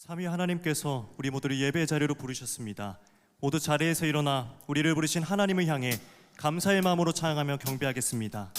삼위 하나님께서 우리 모두를 예배 자리로 부르셨습니다. 모두 자리에서 일어나 우리를 부르신 하나님을 향해 감사의 마음으로 찬양하며 경배하겠습니다.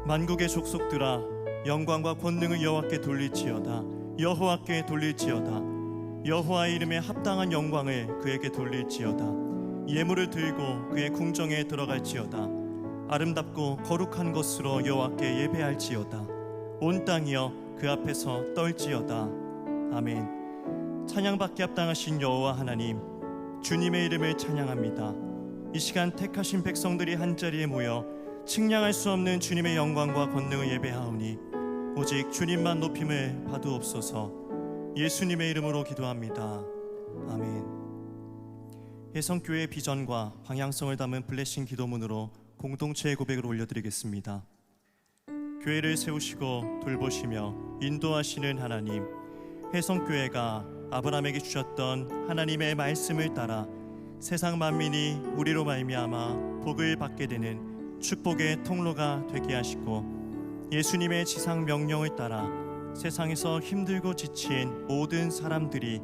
만국의 족속들아, 영광과 권능을 여호와께 돌릴지어다. 여호와께 돌릴지어다. 여호와의 이름에 합당한 영광을 그에게 돌릴지어다. 예물을 들고 그의 궁정에 들어갈지어다. 아름답고 거룩한 것으로 여호와께 예배할지어다. 온 땅이여 그 앞에서 떨지어다. 아멘. 찬양받기 합당하신 여호와 하나님, 주님의 이름을 찬양합니다. 이 시간 택하신 백성들이 한자리에 모여 측량할 수 없는 주님의 영광과 권능을 예배하오니 오직 주님만 높임을 받으옵소서. 예수님의 이름으로 기도합니다. 아멘. 혜성교회의 비전과 방향성을 담은 블레싱 기도문으로 공동체의 고백을 올려드리겠습니다. 교회를 세우시고 돌보시며 인도하시는 하나님, 혜성교회가 아브라함에게 주셨던 하나님의 말씀을 따라 세상 만민이 우리로 말미암아 복을 받게 되는 축복의 통로가 되게 하시고, 예수님의 지상 명령을 따라 세상에서 힘들고 지친 모든 사람들이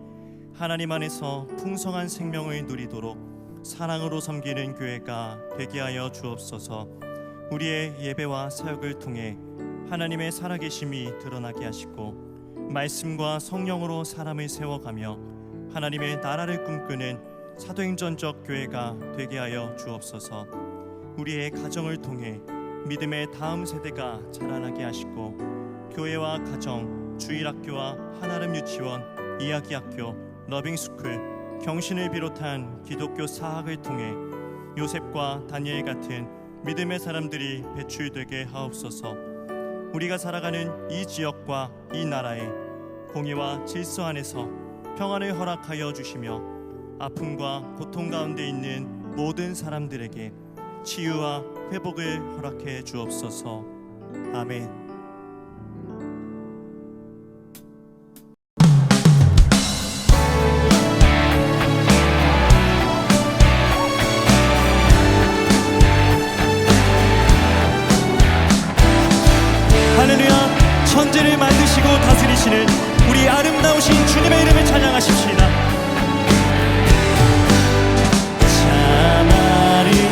하나님 안에서 풍성한 생명을 누리도록 사랑으로 섬기는 교회가 되게 하여 주옵소서. 우리의 예배와 사역을 통해 하나님의 살아계심이 드러나게 하시고, 말씀과 성령으로 사람을 세워가며 하나님의 나라를 꿈꾸는 사도행전적 교회가 되게 하여 주옵소서. 우리의 가정을 통해 믿음의 다음 세대가 자라나게 하시고, 교회와 가정, 주일학교와 한아름 유치원, 이야기학교, 러빙스쿨, 경신을 비롯한 기독교 사학을 통해 요셉과 다니엘 같은 믿음의 사람들이 배출되게 하옵소서. 우리가 살아가는 이 지역과 이 나라에 공의와 질서 안에서 평안을 허락하여 주시며, 아픔과 고통 가운데 있는 모든 사람들에게 치유와 회복을 허락해 주옵소서. 아멘. 할렐루야. 천지를 만드시고 다스리시는 우리 아름다우신 주님의 이름을 찬양하십시다. 참 아름다워라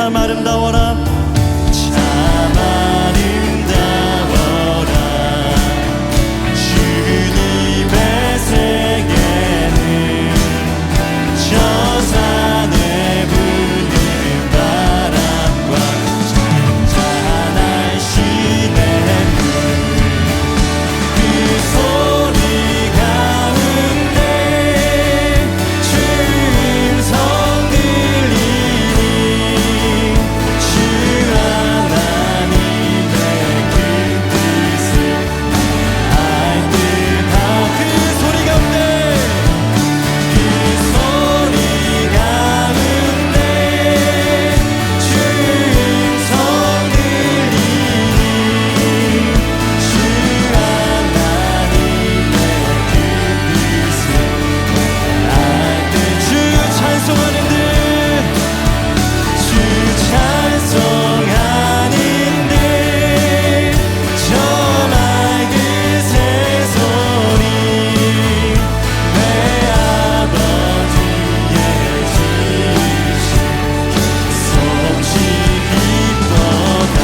참 아름다워라 참 아름다워라 주님의 세계는 저 산에 부는 바람과 잔잔한 시내 그 소리 가운데 주의 음성 들리니 주 하나님의 그 뜻을 알 듯한 그 소리 가운데 그 소리 가운데 주 음성 들리니 주 하나님의 그 뜻을 알 듯 주 찬송하는 듯 주 찬송하는 듯 저 맑은 새소리 내 아버지의 지시 솜씨 기뻐다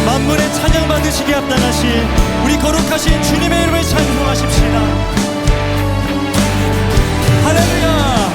만물의 찬양 받으시기에 합당하신 우리 거룩하신 주님의 이름을 찬송하십시다. 할렐루야.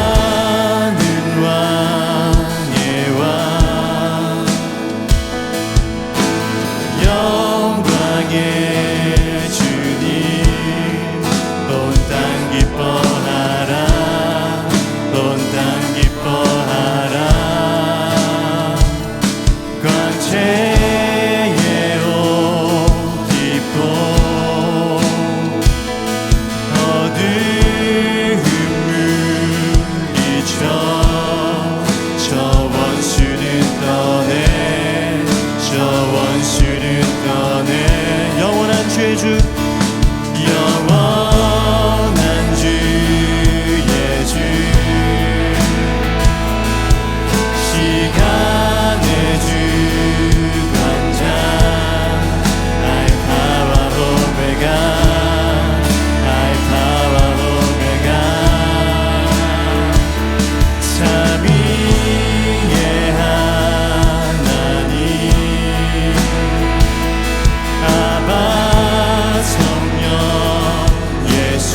빛나는 왕의 왕 영광의 주님 온 땅 기뻐하라 온 땅 기뻐하라 광채의 옷 입고 어두운 물리쳐 저 원수는 떠내 저 원수는 떠내 영원한 주의 주 영원한 주의 주 시간의 주관자 알파와 오메가 알파와 오메가 삼위의 하나님 아바 성령 예수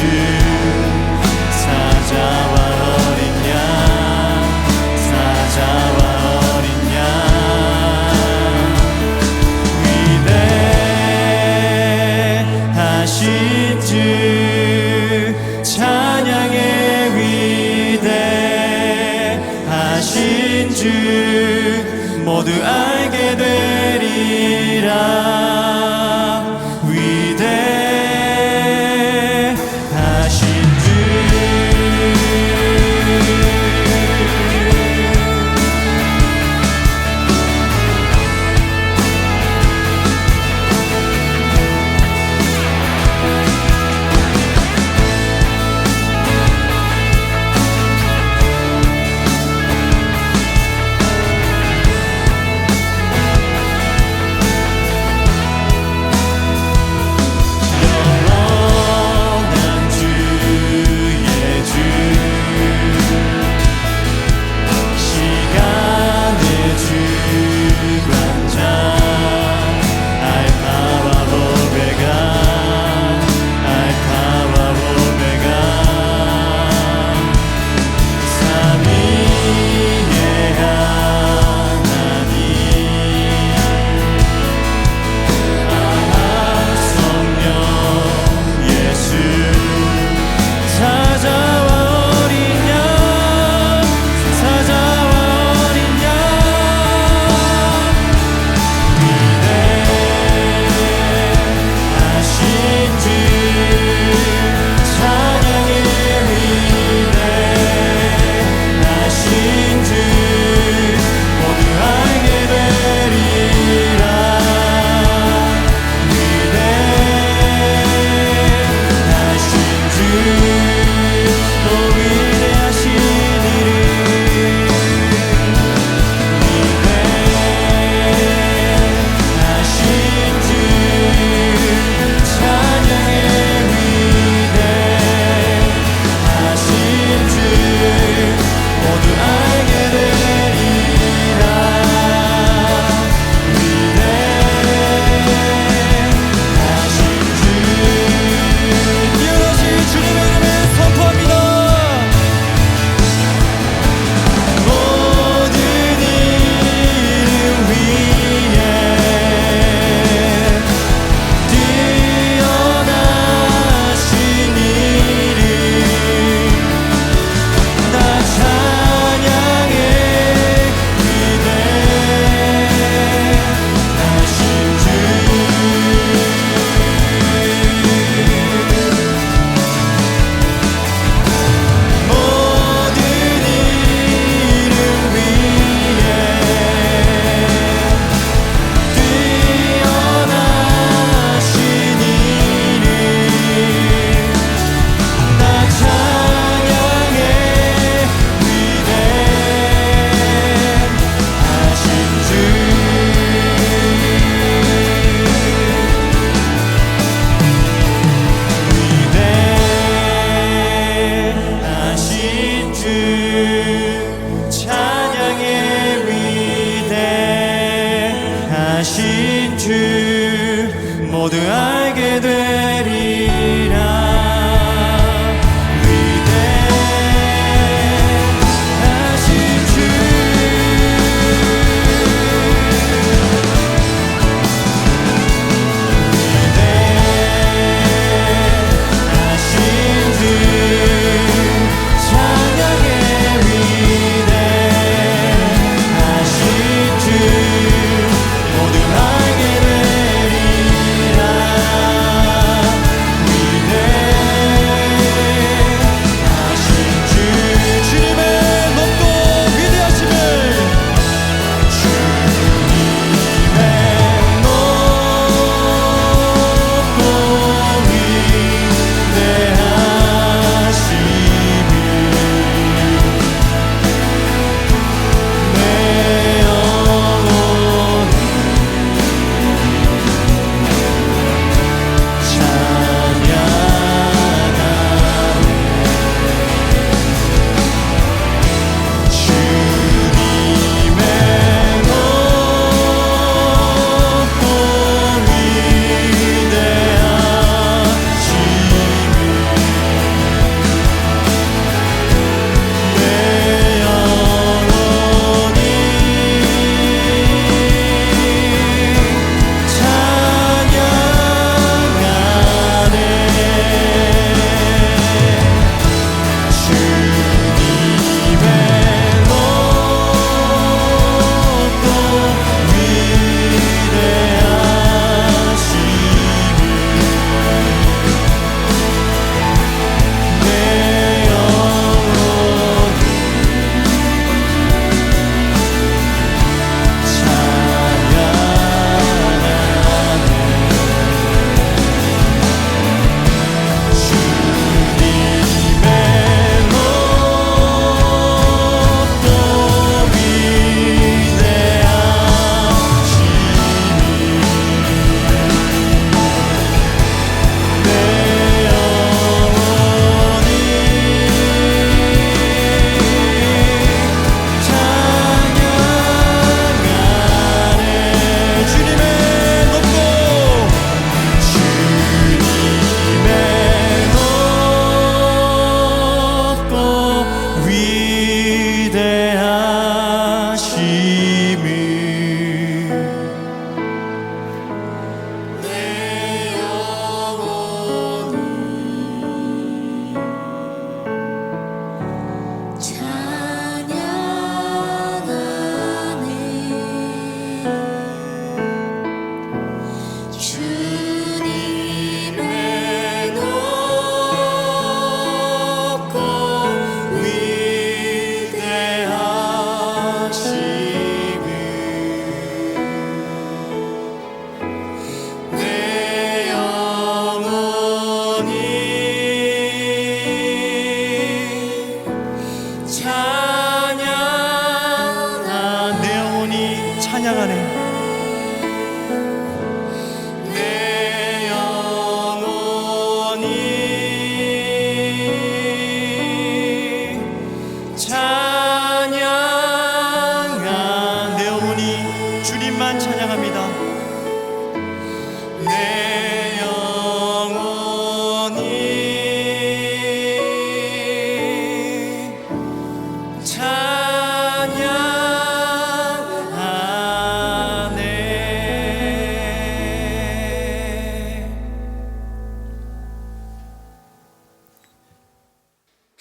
사자와 어린 양 사자와 어린 양 위대하신 주 찬양의 위대하신 주 모두 알게 되리라 위대하신 주 모두 알게 되리라.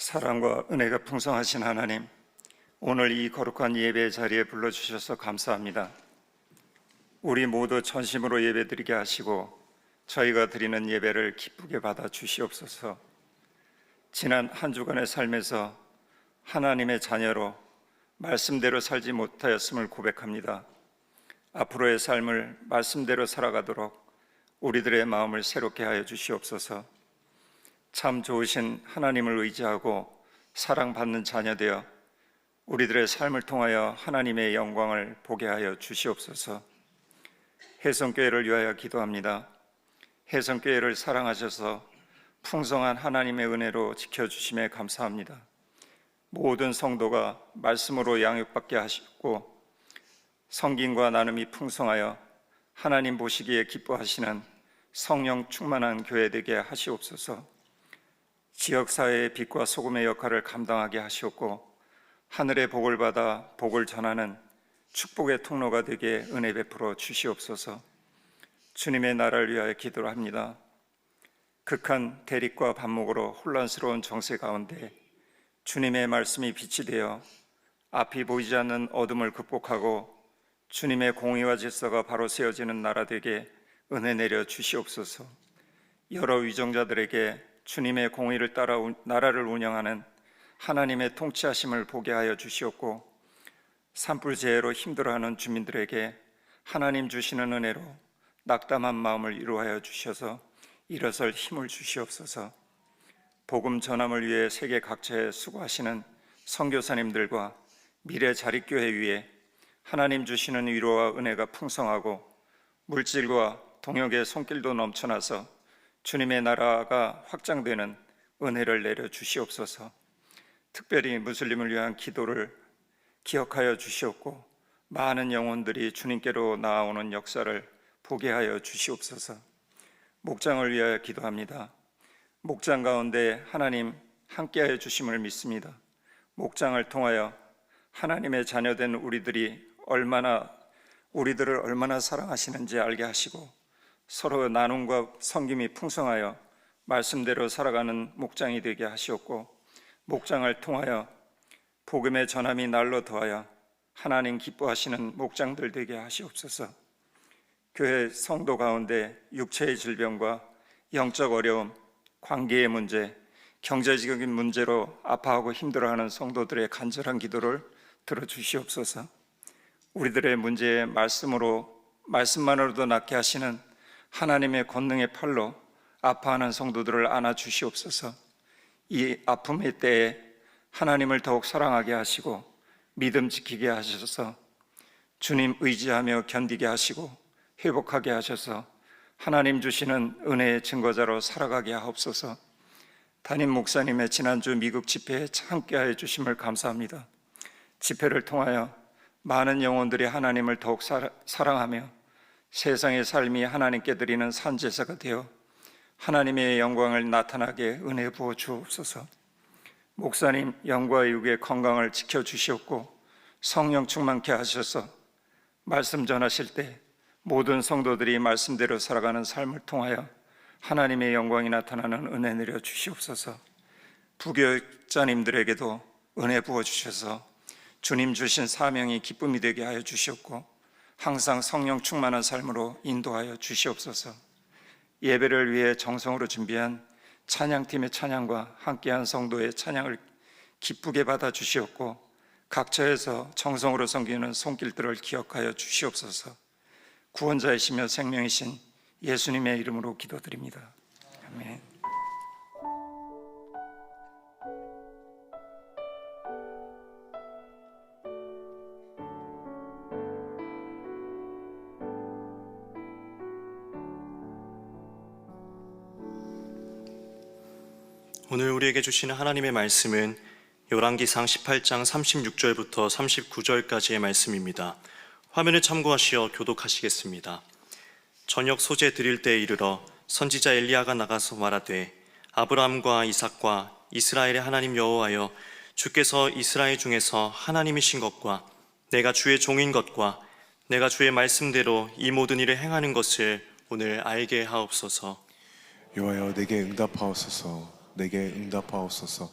사랑과 은혜가 풍성하신 하나님, 오늘 이 거룩한 예배 자리에 불러주셔서 감사합니다. 우리 모두 전심으로 예배드리게 하시고 저희가 드리는 예배를 기쁘게 받아 주시옵소서. 지난 한 주간의 삶에서 하나님의 자녀로 말씀대로 살지 못하였음을 고백합니다. 앞으로의 삶을 말씀대로 살아가도록 우리들의 마음을 새롭게 하여 주시옵소서. 참 좋으신 하나님을 의지하고 사랑받는 자녀 되어 우리들의 삶을 통하여 하나님의 영광을 보게 하여 주시옵소서. 혜성교회를 위하여 기도합니다. 혜성교회를 사랑하셔서 풍성한 하나님의 은혜로 지켜주심에 감사합니다. 모든 성도가 말씀으로 양육받게 하시고 성김과 나눔이 풍성하여 하나님 보시기에 기뻐하시는 성령 충만한 교회 되게 하시옵소서. 지역사회의 빛과 소금의 역할을 감당하게 하시옵고 하늘의 복을 받아 복을 전하는 축복의 통로가 되게 은혜 베풀어 주시옵소서. 주님의 나라를 위하여 기도를 합니다. 극한 대립과 반목으로 혼란스러운 정세 가운데 주님의 말씀이 빛이 되어 앞이 보이지 않는 어둠을 극복하고 주님의 공의와 질서가 바로 세워지는 나라 되게 은혜 내려 주시옵소서. 여러 위정자들에게 주님의 공의를 따라 나라를 운영하는 하나님의 통치하심을 보게 하여 주시옵고 산불재해로 힘들어하는 주민들에게 하나님 주시는 은혜로 낙담한 마음을 이루하여 주셔서 일어설 힘을 주시옵소서. 복음 전함을 위해 세계 각처에 수고하시는 선교사님들과 미래 자립교회 위에 하나님 주시는 위로와 은혜가 풍성하고 물질과 동역의 손길도 넘쳐나서 주님의 나라가 확장되는 은혜를 내려 주시옵소서. 특별히 무슬림을 위한 기도를 기억하여 주시옵고 많은 영혼들이 주님께로 나아오는 역사를 보게 하여 주시옵소서. 목장을 위하여 기도합니다. 목장 가운데 하나님 함께하여 주심을 믿습니다. 목장을 통하여 하나님의 자녀된 우리들을 얼마나 사랑하시는지 알게 하시고 서로 나눔과 섬김이 풍성하여 말씀대로 살아가는 목장이 되게 하시옵고 목장을 통하여 복음의 전함이 날로 더하여 하나님 기뻐하시는 목장들 되게 하시옵소서. 교회 성도 가운데 육체의 질병과 영적 어려움, 관계의 문제, 경제적인 문제로 아파하고 힘들어하는 성도들의 간절한 기도를 들어주시옵소서. 우리들의 문제에 말씀만으로도 낫게 하시는 하나님의 권능의 팔로 아파하는 성도들을 안아주시옵소서. 이 아픔의 때에 하나님을 더욱 사랑하게 하시고 믿음 지키게 하셔서 주님 의지하며 견디게 하시고 회복하게 하셔서 하나님 주시는 은혜의 증거자로 살아가게 하옵소서. 담임 목사님의 지난주 미국 집회에 함께하여 주심을 감사합니다. 집회를 통하여 많은 영혼들이 하나님을 더욱 사랑하며 세상의 삶이 하나님께 드리는 산제사가 되어 하나님의 영광을 나타나게 은혜 부어 주옵소서. 목사님 영과 육의 건강을 지켜주시옵고 성령 충만케 하셔서 말씀 전하실 때 모든 성도들이 말씀대로 살아가는 삶을 통하여 하나님의 영광이 나타나는 은혜 내려 주시옵소서. 부교육자님들에게도 은혜 부어 주셔서 주님 주신 사명이 기쁨이 되게 하여 주시옵고 항상 성령 충만한 삶으로 인도하여 주시옵소서. 예배를 위해 정성으로 준비한 찬양팀의 찬양과 함께한 성도의 찬양을 기쁘게 받아 주시옵고 각처에서 정성으로 섬기는 손길들을 기억하여 주시옵소서. 구원자이시며 생명이신 예수님의 이름으로 기도드립니다. 아멘. 오늘 우리에게 주시는 하나님의 말씀은 열왕기상 18장 36절부터 39절까지의 말씀입니다. 화면을 참고하시어 교독하시겠습니다. 저녁 소재 드릴 때에 이르러 선지자 엘리야가 나가서 말하되 아브라함과 이삭과 이스라엘의 하나님 여호와여 주께서 이스라엘 중에서 하나님이신 것과 내가 주의 종인 것과 내가 주의 말씀대로 이 모든 일을 행하는 것을 오늘 알게 하옵소서. 여호와여 내게 응답하옵소서. 내게 응답하옵소서.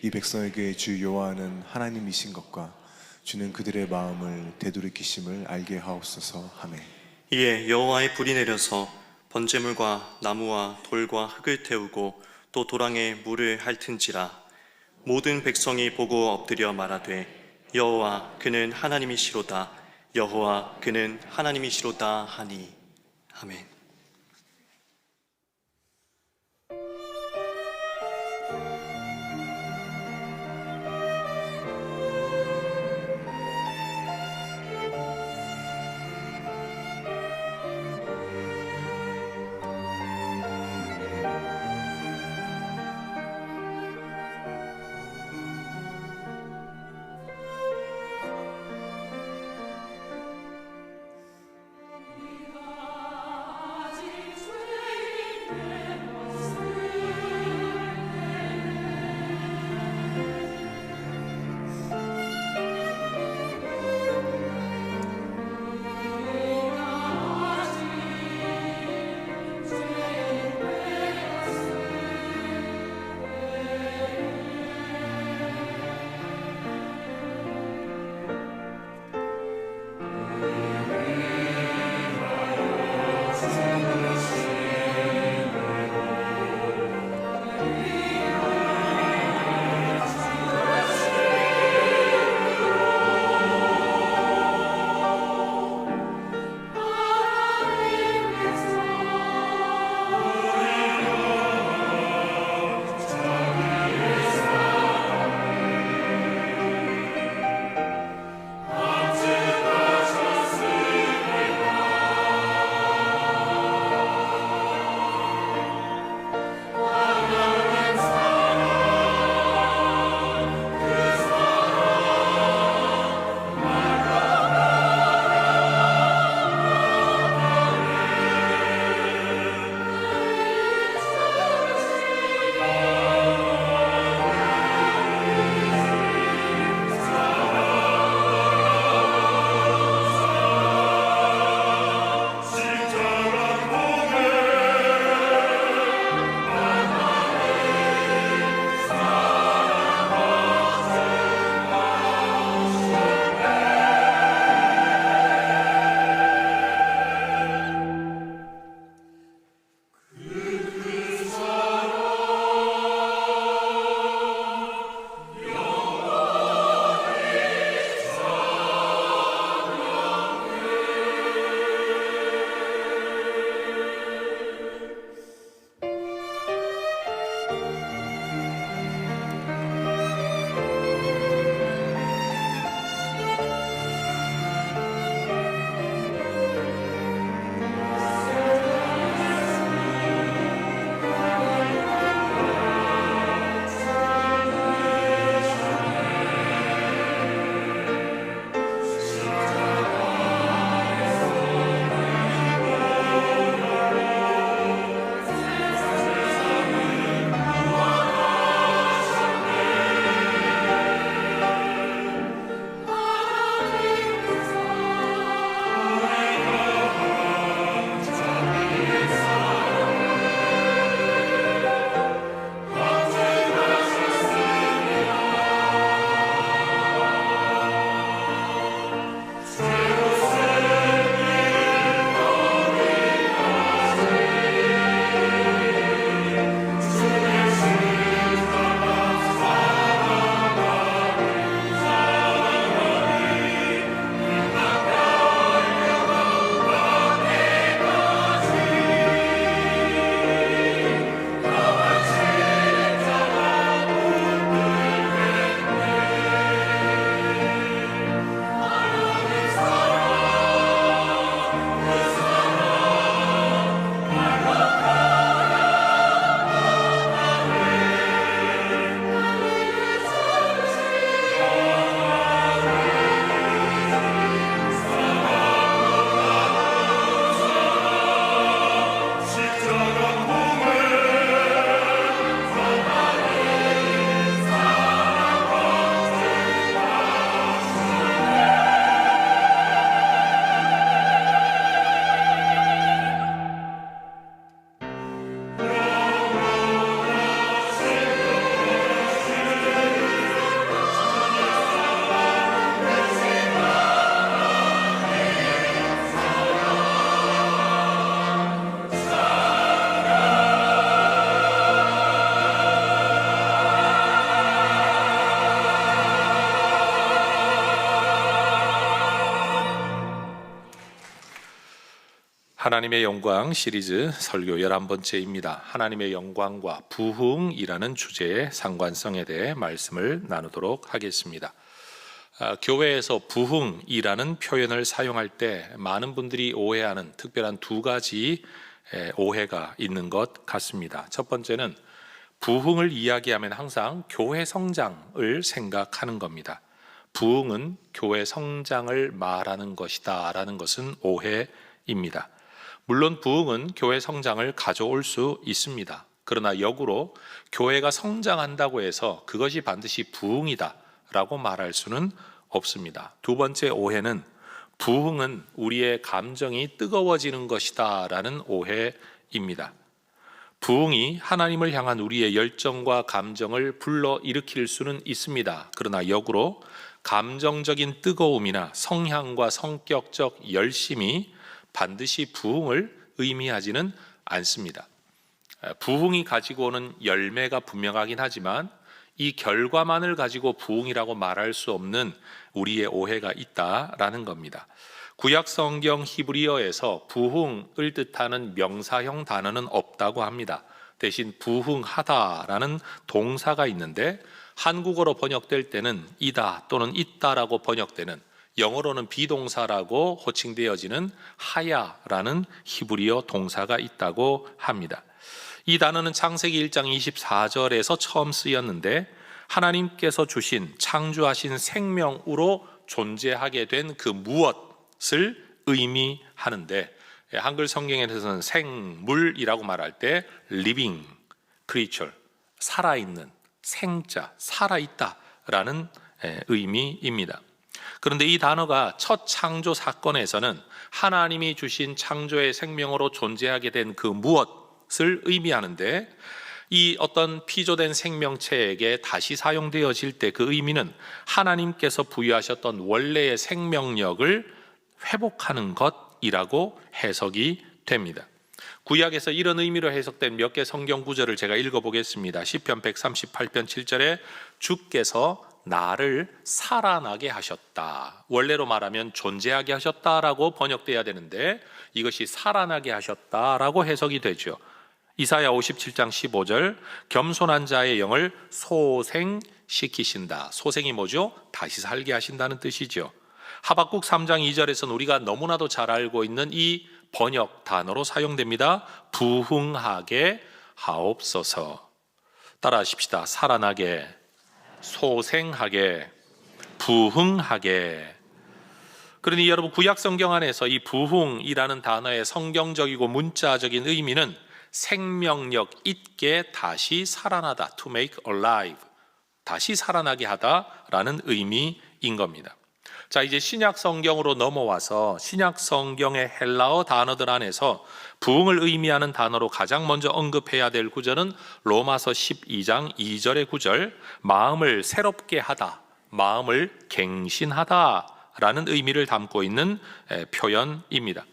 이 백성에게 주 여호와는 하나님이신 것과 주는 그들의 마음을 되돌이키심을 알게 하옵소서. 아멘. 이에 여호와의 불이 내려서 번제물과 나무와 돌과 흙을 태우고 또 도랑에 물을 핥은지라. 모든 백성이 보고 엎드려 말하되 여호와 그는 하나님이시로다. 여호와 그는 하나님이시로다 하니. 아멘. 하나님의 영광 시리즈 설교 11번째입니다. 하나님의 영광과 부흥이라는 주제의 상관성에 대해 말씀을 나누도록 하겠습니다. 교회에서 부흥이라는 표현을 사용할 때 많은 분들이 오해하는 특별한 두 가지 오해가 있는 것 같습니다. 첫 번째는 부흥을 이야기하면 항상 교회 성장을 생각하는 겁니다. 부흥은 교회 성장을 말하는 것이다 라는 것은 오해입니다. 물론 부흥은 교회 성장을 가져올 수 있습니다. 그러나 역으로 교회가 성장한다고 해서 그것이 반드시 부흥이다 라고 말할 수는 없습니다. 두 번째 오해는 부흥은 우리의 감정이 뜨거워지는 것이다 라는 오해입니다. 부흥이 하나님을 향한 우리의 열정과 감정을 불러일으킬 수는 있습니다. 그러나 역으로 감정적인 뜨거움이나 성향과 성격적 열심이 반드시 부흥을 의미하지는 않습니다. 부흥이 가지고 오는 열매가 분명하긴 하지만 이 결과만을 가지고 부흥이라고 말할 수 없는 우리의 오해가 있다라는 겁니다. 구약 성경 히브리어에서 부흥을 뜻하는 명사형 단어는 없다고 합니다. 대신 부흥하다라는 동사가 있는데 한국어로 번역될 때는 이다 또는 있다라고 번역되는, 영어로는 비동사라고 호칭되어지는 하야라는 히브리어 동사가 있다고 합니다. 이 단어는 창세기 1장 24절에서 처음 쓰였는데 하나님께서 주신 창조하신 생명으로 존재하게 된 그 무엇을 의미하는데, 한글 성경에서는 생물이라고 말할 때 living creature, 살아있는, 생자, 살아있다라는 의미입니다. 그런데 이 단어가 첫 창조 사건에서는 하나님이 주신 창조의 생명으로 존재하게 된 그 무엇을 의미하는데, 이 어떤 피조된 생명체에게 다시 사용되어질 때 그 의미는 하나님께서 부여하셨던 원래의 생명력을 회복하는 것이라고 해석이 됩니다. 구약에서 이런 의미로 해석된 몇 개 성경 구절을 제가 읽어보겠습니다. 시편 138편 7절에 주께서 나를 살아나게 하셨다. 원래로 말하면 존재하게 하셨다라고 번역돼야 되는데 이것이 살아나게 하셨다라고 해석이 되죠. 이사야 57장 15절 겸손한 자의 영을 소생시키신다. 소생이 뭐죠? 다시 살게 하신다는 뜻이죠. 하박국 3장 2절에서는 우리가 너무나도 잘 알고 있는 이 번역 단어로 사용됩니다. 부흥하게 하옵소서. 따라 하십시다. 살아나게, 소생하게, 부흥하게. 그러니 여러분, 구약 성경 안에서 이 부흥이라는 단어의 성경적이고 문자적인 의미는 생명력 있게 다시 살아나다, to make alive, 다시 살아나게 하다라는 의미인 겁니다. 자, 이제 신약 성경으로 넘어와서 신약 성경의 헬라어 단어들 안에서 부흥을 의미하는 단어로 가장 먼저 언급해야 될 구절은 로마서 12장 2절의 구절, 마음을 새롭게 하다, 마음을 갱신하다라는 의미를 담고 있는 표현입니다.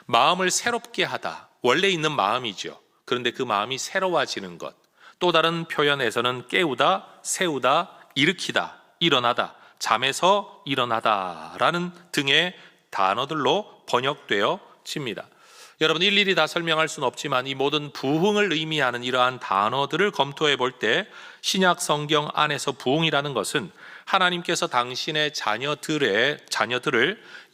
마음을 새롭게 하다, 원래 있는 마음이죠. 그런데 그 마음이 새로워지는 것. 또 다른 표현에서는 깨우다, 세우다, 일으키다, 일어나다, 잠에서 일어나다라는 등의 단어들로 번역되어집니다. 여러분, 일일이 다 설명할 수는 없지만 이 모든 부흥을 의미하는 이러한 단어들을 검토해 볼 때 신약 성경 안에서 부흥이라는 것은 하나님께서 당신의 자녀들을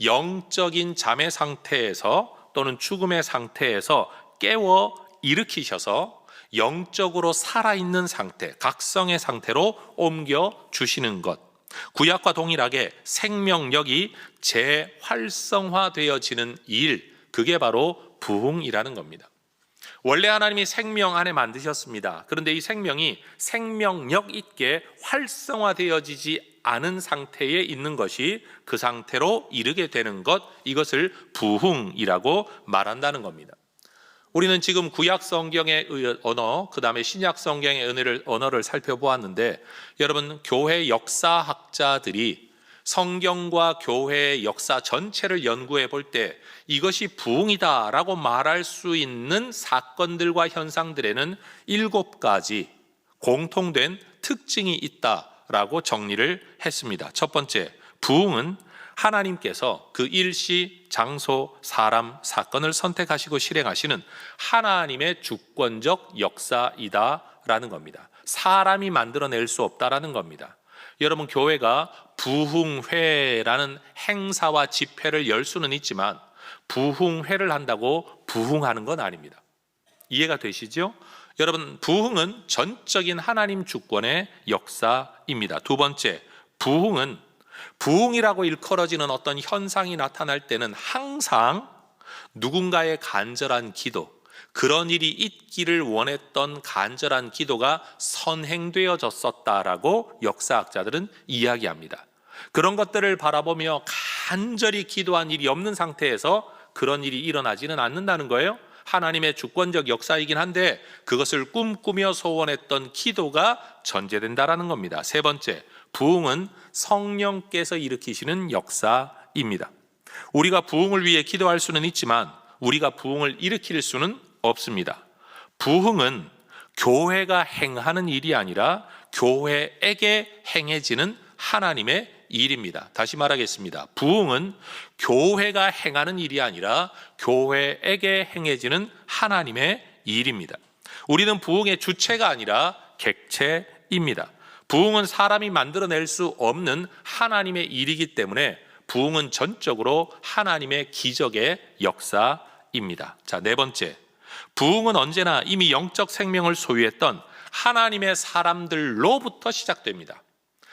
영적인 잠의 상태에서 또는 죽음의 상태에서 깨워 일으키셔서 영적으로 살아있는 상태, 각성의 상태로 옮겨 주시는 것. 구약과 동일하게 생명력이 재활성화되어지는 일, 그게 바로 부흥이라는 겁니다. 원래 하나님이 생명 안에 만드셨습니다. 그런데 이 생명이 생명력 있게 활성화되어지지 않은 상태에 있는 것이 그 상태로 이르게 되는 것, 이것을 부흥이라고 말한다는 겁니다. 우리는 지금 구약 성경의 언어, 그 다음에 신약 성경의 언어를 살펴보았는데, 여러분, 교회 역사학자들이 성경과 교회의 역사 전체를 연구해 볼 때 이것이 부흥이다라고 말할 수 있는 사건들과 현상들에는 7가지 공통된 특징이 있다라고 정리를 했습니다. 첫 번째, 부흥은 하나님께서 그 일시, 장소, 사람, 사건을 선택하시고 실행하시는 하나님의 주권적 역사이다라는 겁니다. 사람이 만들어낼 수 없다라는 겁니다. 여러분, 교회가 부흥회라는 행사와 집회를 열 수는 있지만 부흥회를 한다고 부흥하는 건 아닙니다. 이해가 되시죠? 여러분, 부흥은 전적인 하나님 주권의 역사입니다. 두 번째, 부흥이라고 일컬어지는 어떤 현상이 나타날 때는 항상 누군가의 간절한 기도, 그런 일이 있기를 원했던 간절한 기도가 선행되어졌었다라고 역사학자들은 이야기합니다. 그런 것들을 바라보며 간절히 기도한 일이 없는 상태에서 그런 일이 일어나지는 않는다는 거예요. 하나님의 주권적 역사이긴 한데 그것을 꿈꾸며 소원했던 기도가 전제된다라는 겁니다. 세 번째, 부흥은 성령께서 일으키시는 역사입니다. 우리가 부흥을 위해 기도할 수는 있지만 우리가 부흥을 일으킬 수는 없습니다. 부흥은 교회가 행하는 일이 아니라 교회에게 행해지는 하나님의 일입니다. 다시 말하겠습니다. 부흥은 교회가 행하는 일이 아니라 교회에게 행해지는 하나님의 일입니다. 우리는 부흥의 주체가 아니라 객체입니다. 부흥은 사람이 만들어낼 수 없는 하나님의 일이기 때문에 부흥은 전적으로 하나님의 기적의 역사입니다. 자, 네 번째, 부흥은 언제나 이미 영적 생명을 소유했던 하나님의 사람들로부터 시작됩니다.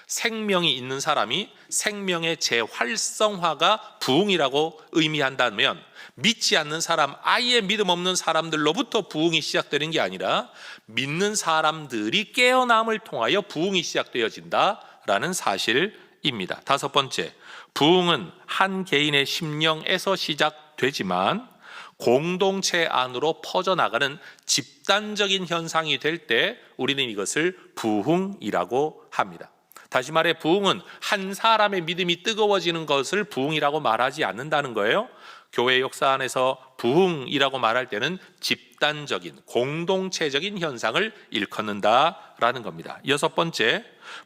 생명이 있는 사람이 생명의 재활성화가 부흥이라고 의미한다면 믿지 않는 사람, 아예 믿음 없는 사람들로부터 부흥이 시작되는 게 아니라 믿는 사람들이 깨어남을 통하여 부흥이 시작되어진다라는 사실입니다. 다섯 번째, 부흥은 한 개인의 심령에서 시작되지만 공동체 안으로 퍼져나가는 집단적인 현상이 될 때 우리는 이것을 부흥이라고 합니다. 다시 말해, 부흥은 한 사람의 믿음이 뜨거워지는 것을 부흥이라고 말하지 않는다는 거예요. 교회 역사 안에서 부흥이라고 말할 때는 집단적인, 공동체적인 현상을 일컫는다라는 겁니다. 여섯 번째,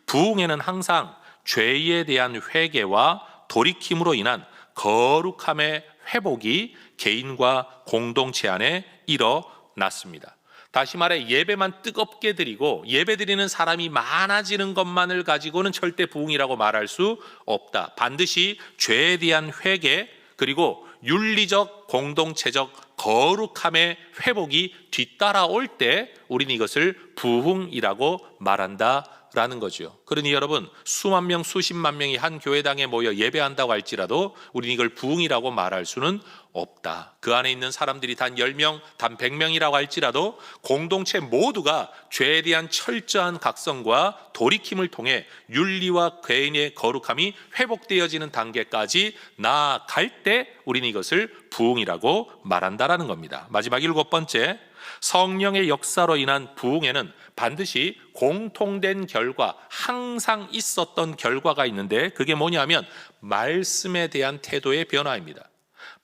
부흥에는 항상 죄에 대한 회개와 돌이킴으로 인한 거룩함의 회복이 개인과 공동체 안에 일어났습니다. 다시 말해, 예배만 뜨겁게 드리고 예배 드리는 사람이 많아지는 것만을 가지고는 절대 부흥이라고 말할 수 없다. 반드시 죄에 대한 회개, 그리고 윤리적 공동체적 거룩함의 회복이 뒤따라올 때 우리는 이것을 부흥이라고 말한다라는 거죠. 그러니 여러분, 수만 명, 수십만 명이 한 교회당에 모여 예배한다고 할지라도 우리는 이걸 부흥이라고 말할 수는 없다. 그 안에 있는 사람들이 단 10명, 단 100명이라고 할지라도 공동체 모두가 죄에 대한 철저한 각성과 돌이킴을 통해 윤리와 개인의 거룩함이 회복되어지는 단계까지 나아갈 때 우리는 이것을 부흥이라고 말한다라는 겁니다. 마지막 일곱 번째, 성령의 역사로 인한 부흥에는 반드시 공통된 결과, 항상 있었던 결과가 있는데 그게 뭐냐면 말씀에 대한 태도의 변화입니다.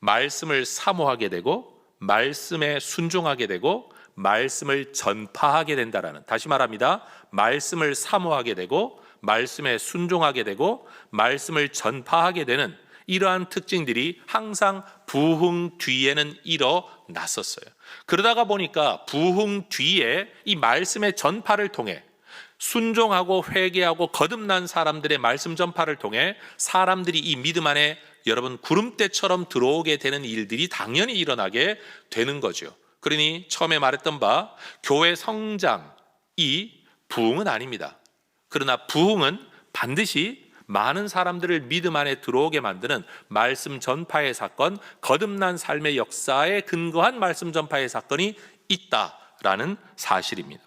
말씀을 사모하게 되고 말씀에 순종하게 되고 말씀을 전파하게 된다라는, 다시 말합니다. 말씀을 사모하게 되고 말씀에 순종하게 되고 말씀을 전파하게 되는 이러한 특징들이 항상 부흥 뒤에는 일어났었어요. 그러다가 보니까 부흥 뒤에 이 말씀의 전파를 통해 순종하고 회개하고 거듭난 사람들의 말씀 전파를 통해 사람들이 이 믿음 안에 여러분 구름대처럼 들어오게 되는 일들이 당연히 일어나게 되는 거죠. 그러니 처음에 말했던 바 교회 성장이 부흥은 아닙니다. 그러나 부흥은 반드시 많은 사람들을 믿음 안에 들어오게 만드는 말씀 전파의 사건, 거듭난 삶의 역사에 근거한 말씀 전파의 사건이 있다라는 사실입니다.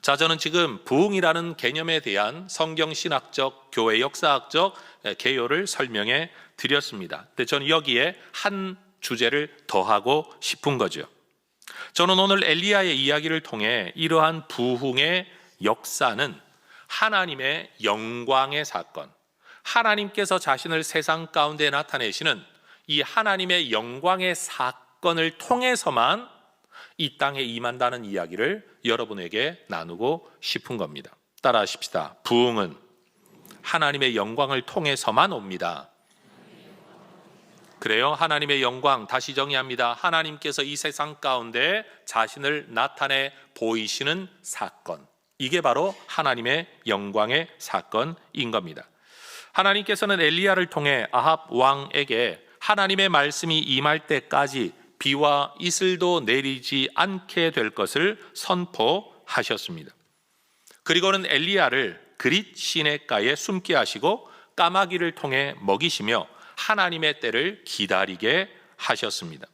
자, 저는 지금 부흥이라는 개념에 대한 성경신학적, 교회 역사학적 개요를 설명해 드렸습니다. 근데 저는 여기에 한 주제를 더하고 싶은 거죠. 저는 오늘 엘리야의 이야기를 통해 이러한 부흥의 역사는 하나님의 영광의 사건, 하나님께서 자신을 세상 가운데 나타내시는 이 하나님의 영광의 사건을 통해서만 이 땅에 임한다는 이야기를 여러분에게 나누고 싶은 겁니다. 따라하십시다. 부흥은 하나님의 영광을 통해서만 옵니다. 그래요. 하나님의 영광 다시 정의합니다. 하나님께서 이 세상 가운데 자신을 나타내 보이시는 사건. 이게 바로 하나님의 영광의 사건인 겁니다. 하나님께서는 엘리야를 통해 아합 왕에게 하나님의 말씀이 임할 때까지 비와 이슬도 내리지 않게 될 것을 선포하셨습니다. 그리고는 엘리야를 그릿 시내가에 숨게 하시고 까마귀를 통해 먹이시며 하나님의 때를 기다리게 하셨습니다.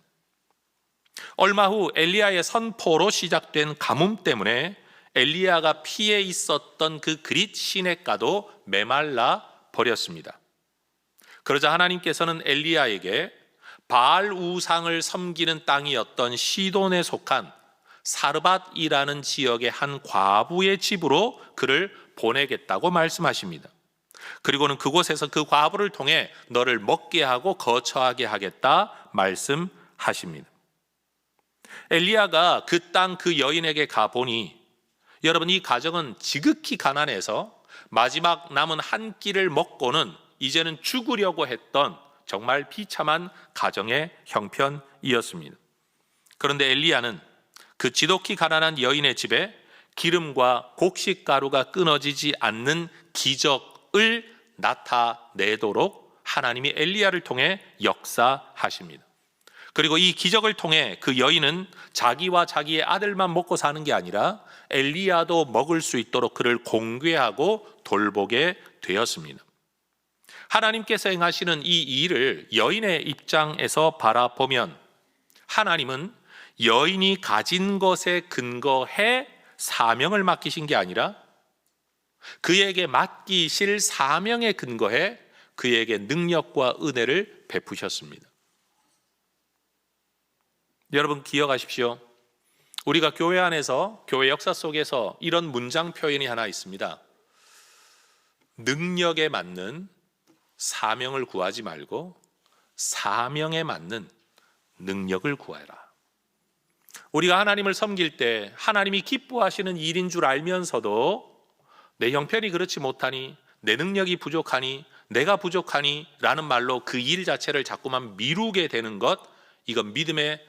얼마 후 엘리야의 선포로 시작된 가뭄 때문에 엘리야가 피해 있었던 그 그릿 시내가도 메말라 버렸습니다. 그러자 하나님께서는 엘리야에게 바알 우상을 섬기는 땅이었던 시돈에 속한 사르밧이라는 지역의 한 과부의 집으로 그를 보내겠다고 말씀하십니다. 그리고는 그곳에서 그 과부를 통해 너를 먹게 하고 거처하게 하겠다 말씀하십니다. 엘리야가 그 땅 그 여인에게 가보니 여러분, 이 가정은 지극히 가난해서 마지막 남은 한 끼를 먹고는 이제는 죽으려고 했던 정말 비참한 가정의 형편이었습니다. 그런데 엘리야는 그 지독히 가난한 여인의 집에 기름과 곡식가루가 끊어지지 않는 기적을 나타내도록 하나님이 엘리야를 통해 역사하십니다. 그리고 이 기적을 통해 그 여인은 자기와 자기의 아들만 먹고 사는 게 아니라 엘리야도 먹을 수 있도록 그를 공개하고 돌보게 되었습니다. 하나님께서 행하시는 이 일을 여인의 입장에서 바라보면 하나님은 여인이 가진 것에 근거해 사명을 맡기신 게 아니라 그에게 맡기실 사명에 근거해 그에게 능력과 은혜를 베푸셨습니다. 여러분 기억하십시오. 우리가 교회 안에서 교회 역사 속에서 이런 문장 표현이 하나 있습니다. 능력에 맞는 사명을 구하지 말고 사명에 맞는 능력을 구하라. 우리가 하나님을 섬길 때 하나님이 기뻐하시는 일인 줄 알면서도 내 형편이 그렇지 못하니, 내 능력이 부족하니, 내가 부족하니 라는 말로 그 일 자체를 자꾸만 미루게 되는 것, 이건 믿음의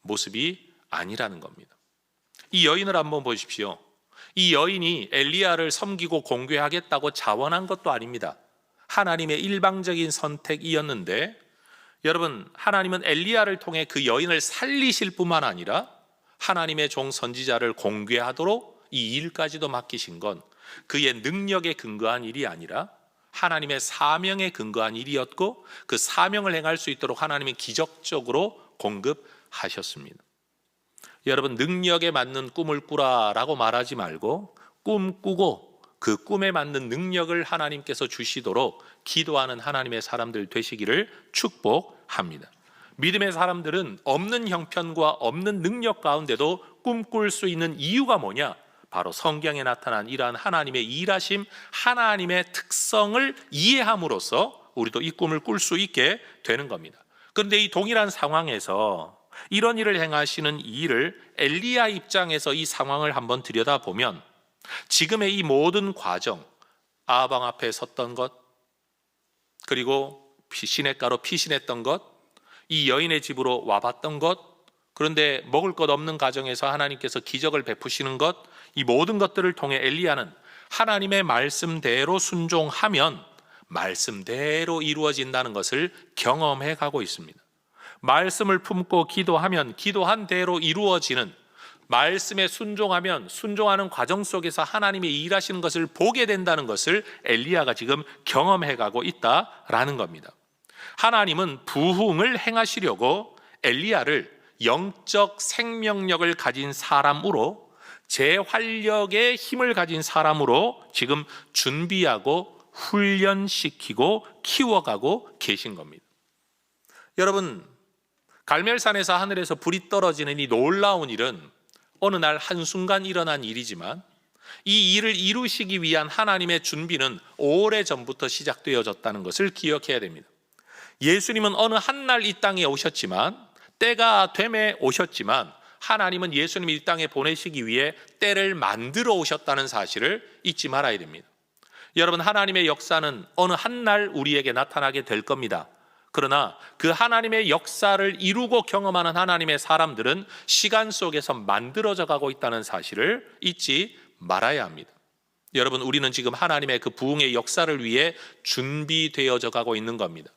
모습이 아니라는 겁니다. 이 여인을 한번 보십시오. 이 여인이 엘리야를 섬기고 공개하겠다고 자원한 것도 아닙니다. 하나님의 일방적인 선택이었는데, 여러분, 하나님은 엘리야를 통해 그 여인을 살리실 뿐만 아니라 하나님의 종 선지자를 공개하도록 이 일까지도 맡기신 건 그의 능력에 근거한 일이 아니라 하나님의 사명에 근거한 일이었고, 그 사명을 행할 수 있도록 하나님이 기적적으로 공급하셨습니다. 여러분, 능력에 맞는 꿈을 꾸라라고 말하지 말고 꿈 꾸고 그 꿈에 맞는 능력을 하나님께서 주시도록 기도하는 하나님의 사람들 되시기를 축복합니다. 믿음의 사람들은 없는 형편과 없는 능력 가운데도 꿈꿀 수 있는 이유가 뭐냐? 바로 성경에 나타난 이러한 하나님의 일하심, 하나님의 특성을 이해함으로써 우리도 이 꿈을 꿀 수 있게 되는 겁니다. 그런데 이 동일한 상황에서 이런 일을 행하시는 이 일을 엘리야 입장에서 이 상황을 한번 들여다보면 지금의 이 모든 과정, 아합 왕 앞에 섰던 것, 그리고 시냇가로 피신했던 것, 이 여인의 집으로 와봤던 것, 그런데 먹을 것 없는 가정에서 하나님께서 기적을 베푸시는 것, 이 모든 것들을 통해 엘리야는 하나님의 말씀대로 순종하면 말씀대로 이루어진다는 것을 경험해 가고 있습니다. 말씀을 품고 기도하면 기도한 대로 이루어지는, 말씀에 순종하면 순종하는 과정 속에서 하나님이 일하시는 것을 보게 된다는 것을 엘리야가 지금 경험해 가고 있다라는 겁니다. 하나님은 부흥을 행하시려고 엘리야를 영적 생명력을 가진 사람으로, 재활력의 힘을 가진 사람으로 지금 준비하고 훈련시키고 키워가고 계신 겁니다. 여러분, 갈멜산에서 하늘에서 불이 떨어지는 이 놀라운 일은 어느 날 한순간 일어난 일이지만 이 일을 이루시기 위한 하나님의 준비는 오래전부터 시작되어졌다는 것을 기억해야 됩니다. 예수님은 어느 한날 이 땅에 오셨지만, 때가 됨에 오셨지만, 하나님은 예수님을 이 땅에 보내시기 위해 때를 만들어 오셨다는 사실을 잊지 말아야 됩니다. 여러분, 하나님의 역사는 어느 한날 우리에게 나타나게 될 겁니다. 그러나 그 하나님의 역사를 이루고 경험하는 하나님의 사람들은 시간 속에서 만들어져 가고 있다는 사실을 잊지 말아야 합니다. 여러분, 우리는 지금 하나님의 그 부흥의 역사를 위해 준비되어져 가고 있는 겁니다.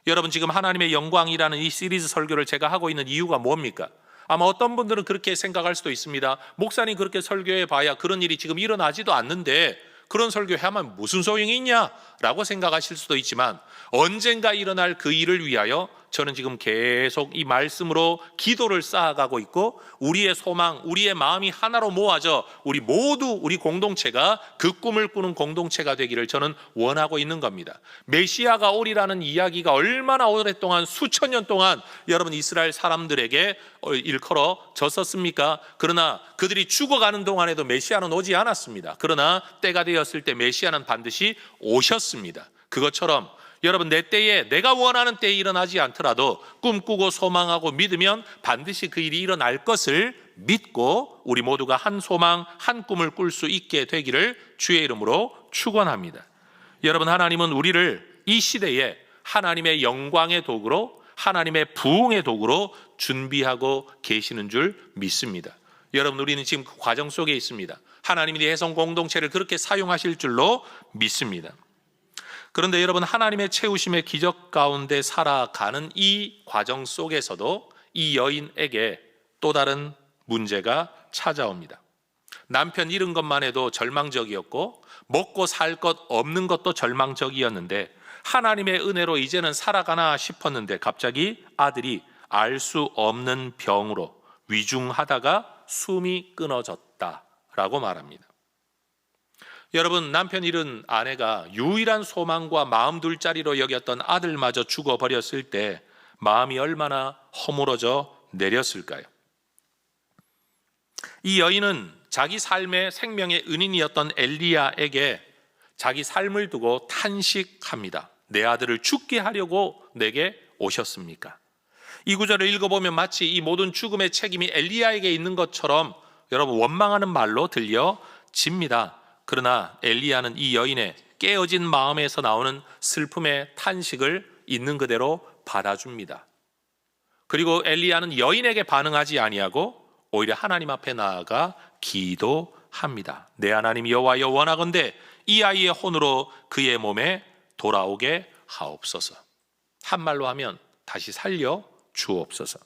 여러분, 지금 하나님의 영광이라는 이 시리즈 설교를 제가 하고 있는 이유가 뭡니까? 아마 어떤 분들은 그렇게 생각할 수도 있습니다. 목사님 그렇게 설교해 봐야 그런 일이 지금 일어나지도 않는데 그런 설교해야만 무슨 소용이 있냐라고 생각하실 수도 있지만, 언젠가 일어날 그 일을 위하여 저는 지금 계속 이 말씀으로 기도를 쌓아가고 있고, 우리의 소망, 우리의 마음이 하나로 모아져 우리 모두, 우리 공동체가 그 꿈을 꾸는 공동체가 되기를 저는 원하고 있는 겁니다. 메시아가 오리라는 이야기가 얼마나 오랫동안, 수천 년 동안 여러분 이스라엘 사람들에게 일컬어졌었습니까? 그러나 그들이 죽어가는 동안에도 메시아는 오지 않았습니다. 그러나 때가 되었을 때 메시아는 반드시 오셨습니다. 그것처럼 여러분, 내 때에, 내가 원하는 때에 일어나지 않더라도 꿈꾸고 소망하고 믿으면 반드시 그 일이 일어날 것을 믿고 우리 모두가 한 소망, 한 꿈을 꿀 수 있게 되기를 주의 이름으로 축원합니다. 여러분, 하나님은 우리를 이 시대에 하나님의 영광의 도구로, 하나님의 부흥의 도구로 준비하고 계시는 줄 믿습니다. 여러분, 우리는 지금 그 과정 속에 있습니다. 하나님이 예성 공동체를 그렇게 사용하실 줄로 믿습니다. 그런데 여러분, 하나님의 채우심의 기적 가운데 살아가는 이 과정 속에서도 이 여인에게 또 다른 문제가 찾아옵니다. 남편 잃은 것만 해도 절망적이었고 먹고 살 것 없는 것도 절망적이었는데, 하나님의 은혜로 이제는 살아가나 싶었는데 갑자기 아들이 알 수 없는 병으로 위중하다가 숨이 끊어졌다라고 말합니다. 여러분, 남편 잃은 아내가 유일한 소망과 마음 둘 자리로 여겼던 아들마저 죽어버렸을 때 마음이 얼마나 허물어져 내렸을까요? 이 여인은 자기 삶의 생명의 은인이었던 엘리야에게 자기 삶을 두고 탄식합니다. 내 아들을 죽게 하려고 내게 오셨습니까? 이 구절을 읽어보면 마치 이 모든 죽음의 책임이 엘리야에게 있는 것처럼 여러분 원망하는 말로 들려집니다. 그러나 엘리야는 이 여인의 깨어진 마음에서 나오는 슬픔의 탄식을 있는 그대로 받아줍니다. 그리고 엘리야는 여인에게 반응하지 아니하고 오히려 하나님 앞에 나아가 기도합니다. 내 하나님 여호와여, 원하건대 이 아이의 혼으로 그의 몸에 돌아오게 하옵소서. 한말로 하면 다시 살려 주옵소서.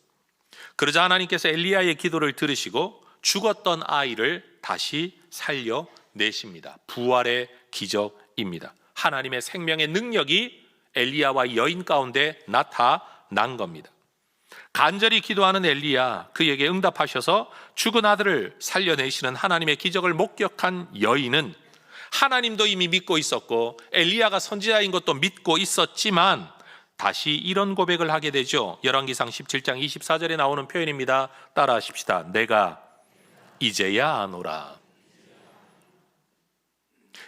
그러자 하나님께서 엘리야의 기도를 들으시고 죽었던 아이를 다시 살려 내십니다. 부활의 기적입니다. 하나님의 생명의 능력이 엘리야와 여인 가운데 나타난 겁니다. 간절히 기도하는 엘리야, 그에게 응답하셔서 죽은 아들을 살려내시는 하나님의 기적을 목격한 여인은 하나님도 이미 믿고 있었고 엘리야가 선지자인 것도 믿고 있었지만 다시 이런 고백을 하게 되죠. 열왕기상 17장 24절에 나오는 표현입니다. 따라하십시다. 내가 이제야 아노라.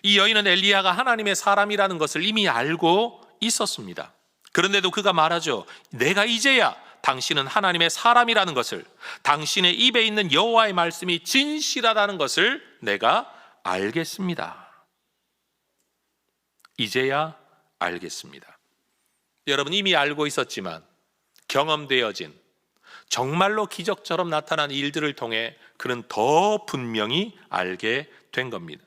이 여인은 엘리야가 하나님의 사람이라는 것을 이미 알고 있었습니다. 그런데도 그가 말하죠. 내가 이제야 당신은 하나님의 사람이라는 것을, 당신의 입에 있는 여호와의 말씀이 진실하다는 것을 내가 알겠습니다. 이제야 알겠습니다. 여러분, 이미 알고 있었지만 경험되어진 정말로 기적처럼 나타난 일들을 통해 그는 더 분명히 알게 된 겁니다.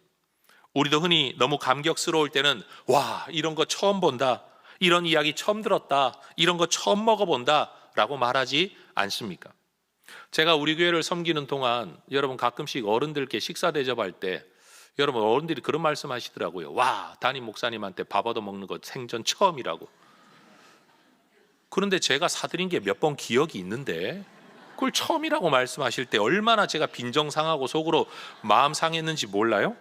우리도 흔히 너무 감격스러울 때는 와, 이런 거 처음 본다, 이런 이야기 처음 들었다, 이런 거 처음 먹어본다 라고 말하지 않습니까? 제가 우리 교회를 섬기는 동안 여러분 가끔씩 어른들께 식사 대접할 때 여러분 어른들이 그런 말씀 하시더라고요. 와, 담임 목사님한테 밥 얻어먹는 거 생전 처음이라고. 그런데 제가 사드린 게 몇 번 기억이 있는데 그걸 처음이라고 말씀하실 때 얼마나 제가 빈정상하고 속으로 마음 상했는지 몰라요?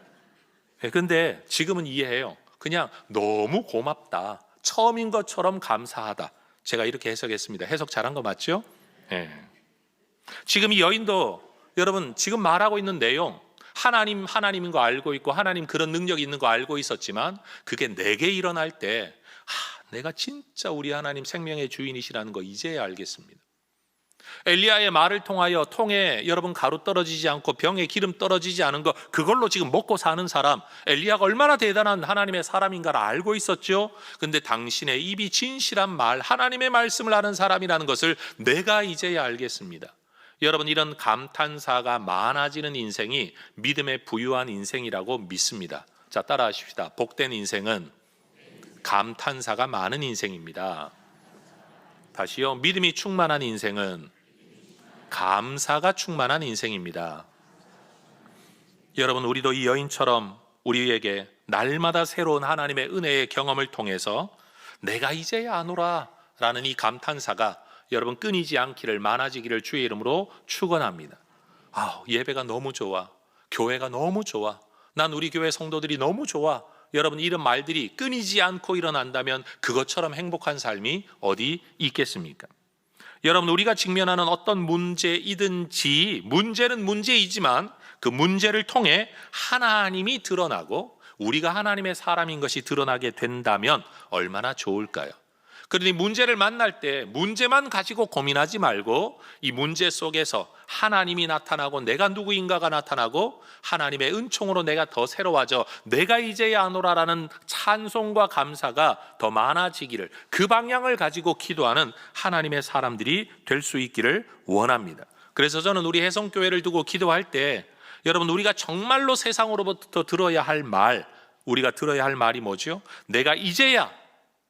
근데 지금은 이해해요. 그냥 너무 고맙다, 처음인 것처럼 감사하다, 제가 이렇게 해석했습니다. 해석 잘한 거 맞죠? 네. 지금 이 여인도 여러분 지금 말하고 있는 내용, 하나님인 거 알고 있고 하나님 그런 능력이 있는 거 알고 있었지만 그게 내게 일어날 때 내가 진짜 우리 하나님 생명의 주인이시라는 거 이제야 알겠습니다. 엘리야의 말을 통하여 통에 여러분 가루 떨어지지 않고 병에 기름 떨어지지 않은 거, 그걸로 지금 먹고 사는 사람, 엘리야가 얼마나 대단한 하나님의 사람인가를 알고 있었죠. 근데 당신의 입이 진실한 말, 하나님의 말씀을 하는 사람이라는 것을 내가 이제야 알겠습니다. 여러분, 이런 감탄사가 많아지는 인생이 믿음에 부유한 인생이라고 믿습니다. 자, 따라하십시다. 복된 인생은 감탄사가 많은 인생입니다. 다시요. 믿음이 충만한 인생은 감사가 충만한 인생입니다. 여러분, 우리도 이 여인처럼 우리에게 날마다 새로운 하나님의 은혜의 경험을 통해서 내가 이제야 아노라 라는 이 감탄사가 여러분 끊이지 않기를, 많아지기를 주의 이름으로 축원합니다. 예배가 너무 좋아, 교회가 너무 좋아, 난 우리 교회 성도들이 너무 좋아. 여러분, 이런 말들이 끊이지 않고 일어난다면 그것처럼 행복한 삶이 어디 있겠습니까? 여러분, 우리가 직면하는 어떤 문제이든지, 문제는 문제이지만 그 문제를 통해 하나님이 드러나고 우리가 하나님의 사람인 것이 드러나게 된다면 얼마나 좋을까요? 그러니 문제를 만날 때 문제만 가지고 고민하지 말고 이 문제 속에서 하나님이 나타나고 내가 누구인가가 나타나고 하나님의 은총으로 내가 더 새로워져 내가 이제야 아노라라는 찬송과 감사가 더 많아지기를, 그 방향을 가지고 기도하는 하나님의 사람들이 될 수 있기를 원합니다. 그래서 저는 우리 혜성교회를 두고 기도할 때 여러분, 우리가 정말로 세상으로부터 들어야 할 말, 우리가 들어야 할 말이 뭐죠? 내가 이제야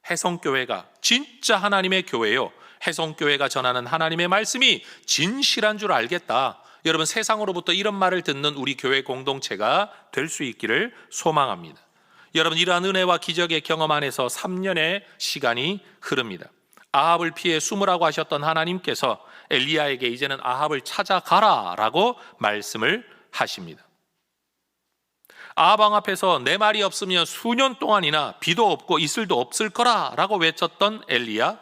혜성교회가 진짜 하나님의 교회요, 혜성교회가 전하는 하나님의 말씀이 진실한 줄 알겠다. 여러분, 세상으로부터 이런 말을 듣는 우리 교회 공동체가 될 수 있기를 소망합니다. 여러분, 이러한 은혜와 기적의 경험 안에서 3년의 시간이 흐릅니다. 아합을 피해 숨으라고 하셨던 하나님께서 엘리야에게 이제는 아합을 찾아가라 라고 말씀을 하십니다. 아합 왕 앞에서 내 말이 없으면 수년 동안이나 비도 없고 이슬도 없을 거라 라고 외쳤던 엘리야,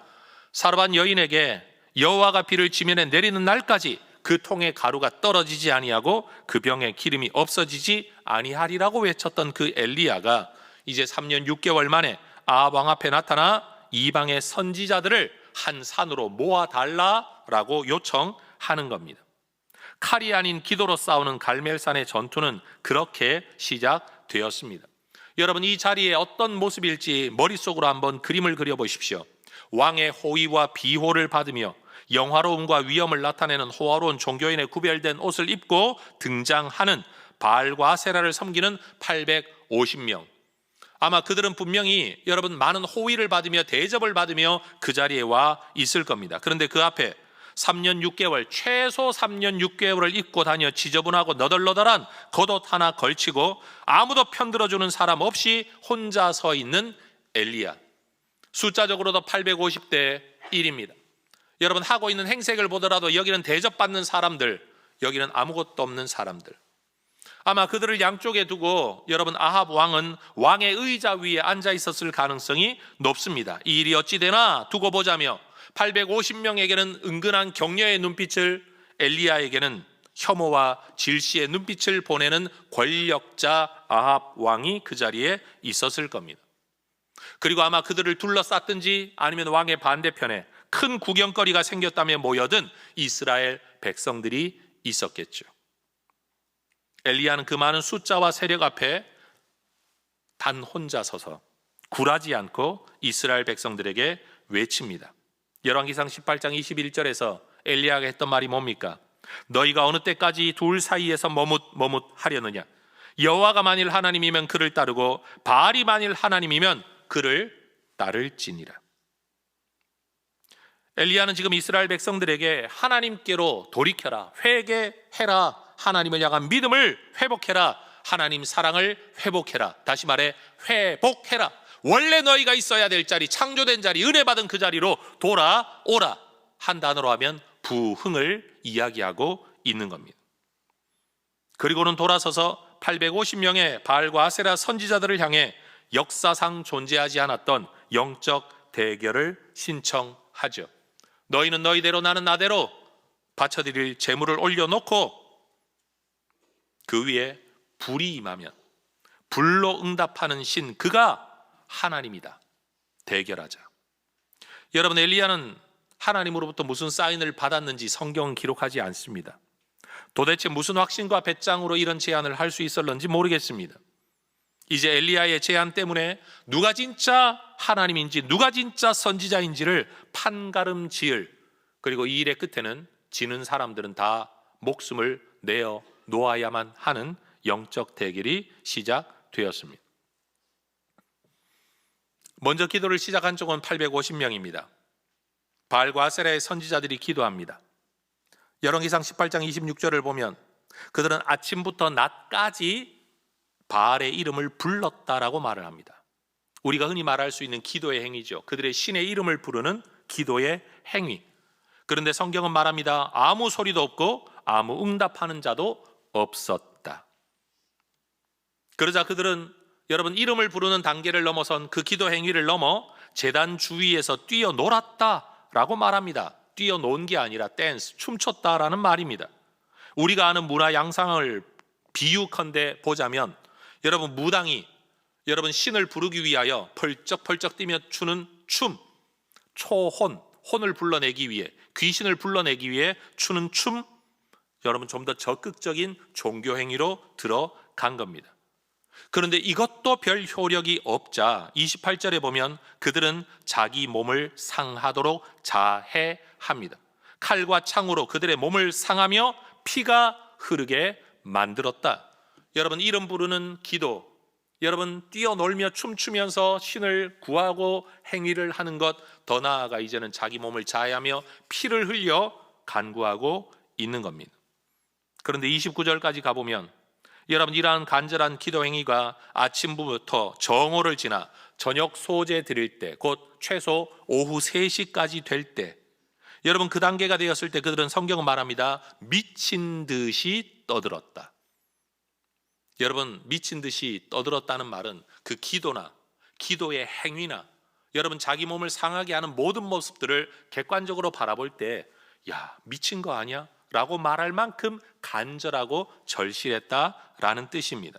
사르밧 여인에게 여호와가 비를 지면에 내리는 날까지 그 통에 가루가 떨어지지 아니하고 그 병에 기름이 없어지지 아니하리라고 외쳤던 그 엘리야가 이제 3년 6개월 만에 아합 왕 앞에 나타나 이방의 선지자들을 한 산으로 모아달라라고 요청하는 겁니다. 칼이 아닌 기도로 싸우는 갈멜산의 전투는 그렇게 시작되었습니다. 여러분, 이 자리에 어떤 모습일지 머릿속으로 한번 그림을 그려보십시오. 왕의 호의와 비호를 받으며 영화로움과 위엄을 나타내는 호화로운 종교인의 구별된 옷을 입고 등장하는 바알과 아세라를 섬기는 850명. 아마 그들은 분명히 여러분 많은 호의를 받으며 대접을 받으며 그 자리에 와 있을 겁니다. 그런데 그 앞에 3년 6개월, 최소 3년 6개월을 입고 다녀 지저분하고 너덜너덜한 겉옷 하나 걸치고 아무도 편들어주는 사람 없이 혼자 서 있는 엘리야. 숫자적으로도 850대 1입니다. 여러분, 하고 있는 행색을 보더라도 여기는 대접받는 사람들, 여기는 아무것도 없는 사람들. 아마 그들을 양쪽에 두고 여러분, 아합 왕은 왕의 의자 위에 앉아 있었을 가능성이 높습니다. 이 일이 어찌 되나 두고 보자며 850명에게는 은근한 격려의 눈빛을, 엘리야에게는 혐오와 질시의 눈빛을 보내는 권력자 아합 왕이 그 자리에 있었을 겁니다. 그리고 아마 그들을 둘러쌌든지 아니면 왕의 반대편에 큰 구경거리가 생겼다며 모여든 이스라엘 백성들이 있었겠죠. 엘리야는 그 많은 숫자와 세력 앞에 단 혼자 서서 굴하지 않고 이스라엘 백성들에게 외칩니다. 열왕기상 18장 21절에서 엘리야가 했던 말이 뭡니까? 너희가 어느 때까지 둘 사이에서 머뭇하려느냐? 여호와가 만일 하나님이면 그를 따르고 바알이 만일 하나님이면 그를 따를지니라. 엘리야는 지금 이스라엘 백성들에게 하나님께로 돌이켜라, 회개해라, 하나님을 향한 믿음을 회복해라, 하나님 사랑을 회복해라, 다시 말해 회복해라, 원래 너희가 있어야 될 자리, 창조된 자리, 은혜 받은 그 자리로 돌아오라. 한 단어로 하면 부흥을 이야기하고 있는 겁니다. 그리고는 돌아서서 850명의 바알과 아세라 선지자들을 향해 역사상 존재하지 않았던 영적 대결을 신청하죠. 너희는 너희대로 나는 나대로 바쳐드릴 제물을 올려놓고 그 위에 불이 임하면 불로 응답하는 신, 그가 하나님이다. 대결하자. 여러분, 엘리야는 하나님으로부터 무슨 사인을 받았는지 성경은 기록하지 않습니다. 도대체 무슨 확신과 배짱으로 이런 제안을 할 수 있었는지 모르겠습니다. 이제 엘리야의 제안 때문에 누가 진짜 하나님인지 누가 진짜 선지자인지를 판가름 지을, 그리고 이 일의 끝에는 지는 사람들은 다 목숨을 내어 놓아야만 하는 영적 대결이 시작되었습니다. 먼저 기도를 시작한 쪽은 850명입니다. 바알과 아세라의 선지자들이 기도합니다. 열왕기상 18장 26절을 보면 그들은 아침부터 낮까지 바알의 이름을 불렀다라고 말을 합니다. 우리가 흔히 말할 수 있는 기도의 행위죠. 그들의 신의 이름을 부르는 기도의 행위. 그런데 성경은 말합니다. 아무 소리도 없고 아무 응답하는 자도 없었다. 그러자 그들은 여러분 이름을 부르는 단계를 넘어선 그 기도 행위를 넘어 제단 주위에서 뛰어놀았다라고 말합니다. 뛰어논 게 아니라 댄스, 춤췄다라는 말입니다. 우리가 아는 문화 양상을 비유컨대 보자면 여러분 무당이 여러분 신을 부르기 위하여 펄쩍펄쩍 뛰며 추는 춤, 초혼, 혼을 불러내기 위해, 귀신을 불러내기 위해 추는 춤, 여러분 좀 더 적극적인 종교 행위로 들어간 겁니다. 그런데 이것도 별 효력이 없자 28절에 보면 그들은 자기 몸을 상하도록 자해합니다. 칼과 창으로 그들의 몸을 상하며 피가 흐르게 만들었다. 여러분 이름 부르는 기도, 여러분 뛰어놀며 춤추면서 신을 구하고 행위를 하는 것, 더 나아가 이제는 자기 몸을 자해하며 피를 흘려 간구하고 있는 겁니다. 그런데 29절까지 가보면 여러분 이러한 간절한 기도 행위가 아침부터 정오를 지나 저녁 소제 드릴 때, 곧 최소 오후 3시까지 될 때, 여러분 그 단계가 되었을 때 그들은 성경은 말합니다. 미친 듯이 떠들었다. 여러분 미친 듯이 떠들었다는 말은 그 기도나 기도의 행위나 여러분 자기 몸을 상하게 하는 모든 모습들을 객관적으로 바라볼 때 야, 미친 거 아니야? 라고 말할 만큼 간절하고 절실했다라는 뜻입니다.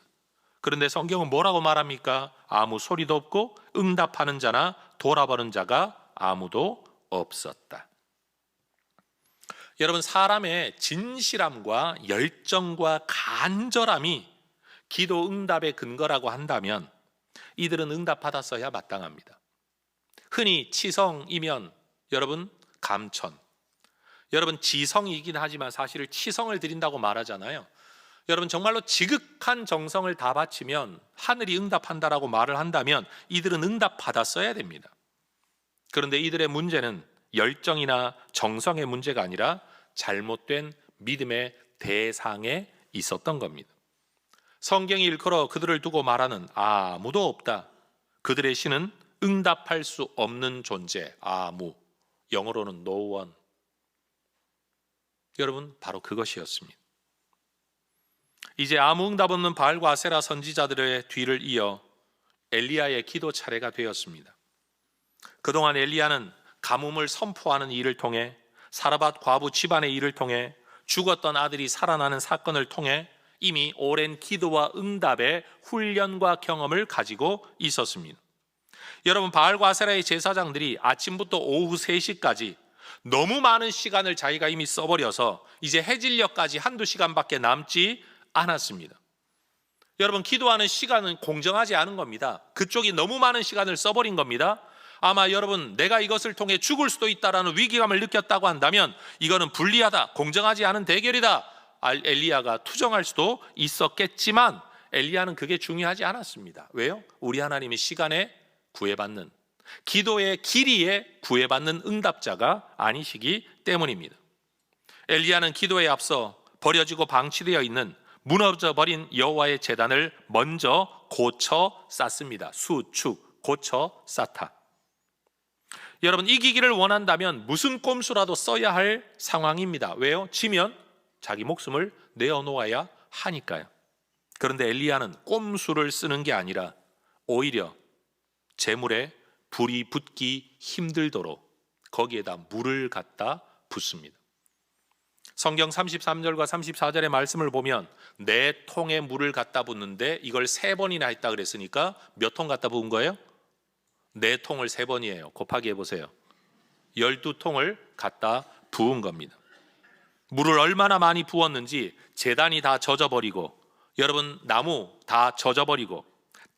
그런데 성경은 뭐라고 말합니까? 아무 소리도 없고 응답하는 자나 돌아보는 자가 아무도 없었다. 여러분 사람의 진실함과 열정과 간절함이 기도 응답의 근거라고 한다면 이들은 응답받았어야 마땅합니다. 흔히 치성이면 여러분 감천, 여러분 지성이긴 하지만 사실 치성을 드린다고 말하잖아요. 여러분 정말로 지극한 정성을 다 바치면 하늘이 응답한다라고 말을 한다면 이들은 응답받았어야 됩니다. 그런데 이들의 문제는 열정이나 정성의 문제가 아니라 잘못된 믿음의 대상에 있었던 겁니다. 성경이 일컬어 그들을 두고 말하는 아무도 없다. 그들의 신은 응답할 수 없는 존재, 아무, 영어로는 no one. 여러분 바로 그것이었습니다. 이제 아무 응답 없는 바알과 아세라 선지자들의 뒤를 이어 엘리야의 기도 차례가 되었습니다. 그동안 엘리야는 가뭄을 선포하는 일을 통해, 사라밧 과부 집안의 일을 통해, 죽었던 아들이 살아나는 사건을 통해 이미 오랜 기도와 응답의 훈련과 경험을 가지고 있었습니다. 여러분 바알과 아세라의 제사장들이 아침부터 오후 3시까지 너무 많은 시간을 자기가 이미 써버려서 이제 해질녘까지 한두 시간밖에 남지 않았습니다. 여러분 기도하는 시간은 공정하지 않은 겁니다. 그쪽이 너무 많은 시간을 써버린 겁니다. 아마 여러분 내가 이것을 통해 죽을 수도 있다라는 위기감을 느꼈다고 한다면 이거는 불리하다, 공정하지 않은 대결이다, 엘리야가 투정할 수도 있었겠지만 엘리야는 그게 중요하지 않았습니다. 왜요? 우리 하나님이 시간에 구애받는, 기도의 길이에 구애받는 응답자가 아니시기 때문입니다. 엘리야는 기도에 앞서 버려지고 방치되어 있는 무너져버린 여호와의 제단을 먼저 고쳐 쌓습니다. 수축, 고쳐 쌓다. 여러분 이기기를 원한다면 무슨 꼼수라도 써야 할 상황입니다. 왜요? 지면 자기 목숨을 내어놓아야 하니까요. 그런데 엘리야는 꼼수를 쓰는 게 아니라 오히려 재물에 불이 붙기 힘들도록 거기에다 물을 갖다 붓습니다. 성경 33절과 34절의 말씀을 보면 4통에 물을 갖다 붓는데 이걸 3번이나 했다 그랬으니까 몇 통 갖다 부은 거예요? 4통을 3번이에요. 곱하기 해보세요. 12통을 갖다 부은 겁니다. 물을 얼마나 많이 부었는지 제단이 다 젖어버리고, 여러분 나무 다 젖어버리고,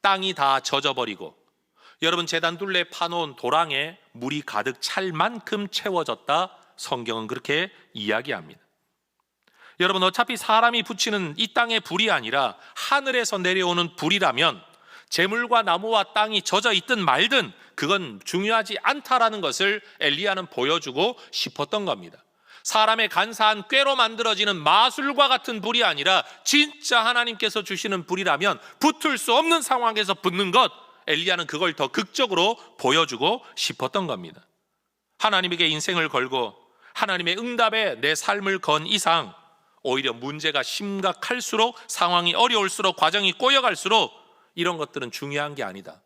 땅이 다 젖어버리고, 여러분 제단 둘레 파놓은 도랑에 물이 가득 찰 만큼 채워졌다. 성경은 그렇게 이야기합니다. 여러분 어차피 사람이 붙이는 이 땅의 불이 아니라 하늘에서 내려오는 불이라면 재물과 나무와 땅이 젖어 있든 말든 그건 중요하지 않다라는 것을 엘리야는 보여주고 싶었던 겁니다. 사람의 간사한 꾀로 만들어지는 마술과 같은 불이 아니라 진짜 하나님께서 주시는 불이라면 붙을 수 없는 상황에서 붙는 것, 엘리야는 그걸 더 극적으로 보여주고 싶었던 겁니다. 하나님에게 인생을 걸고 하나님의 응답에 내 삶을 건 이상 오히려 문제가 심각할수록, 상황이 어려울수록, 과정이 꼬여갈수록 이런 것들은 중요한 게 아니다.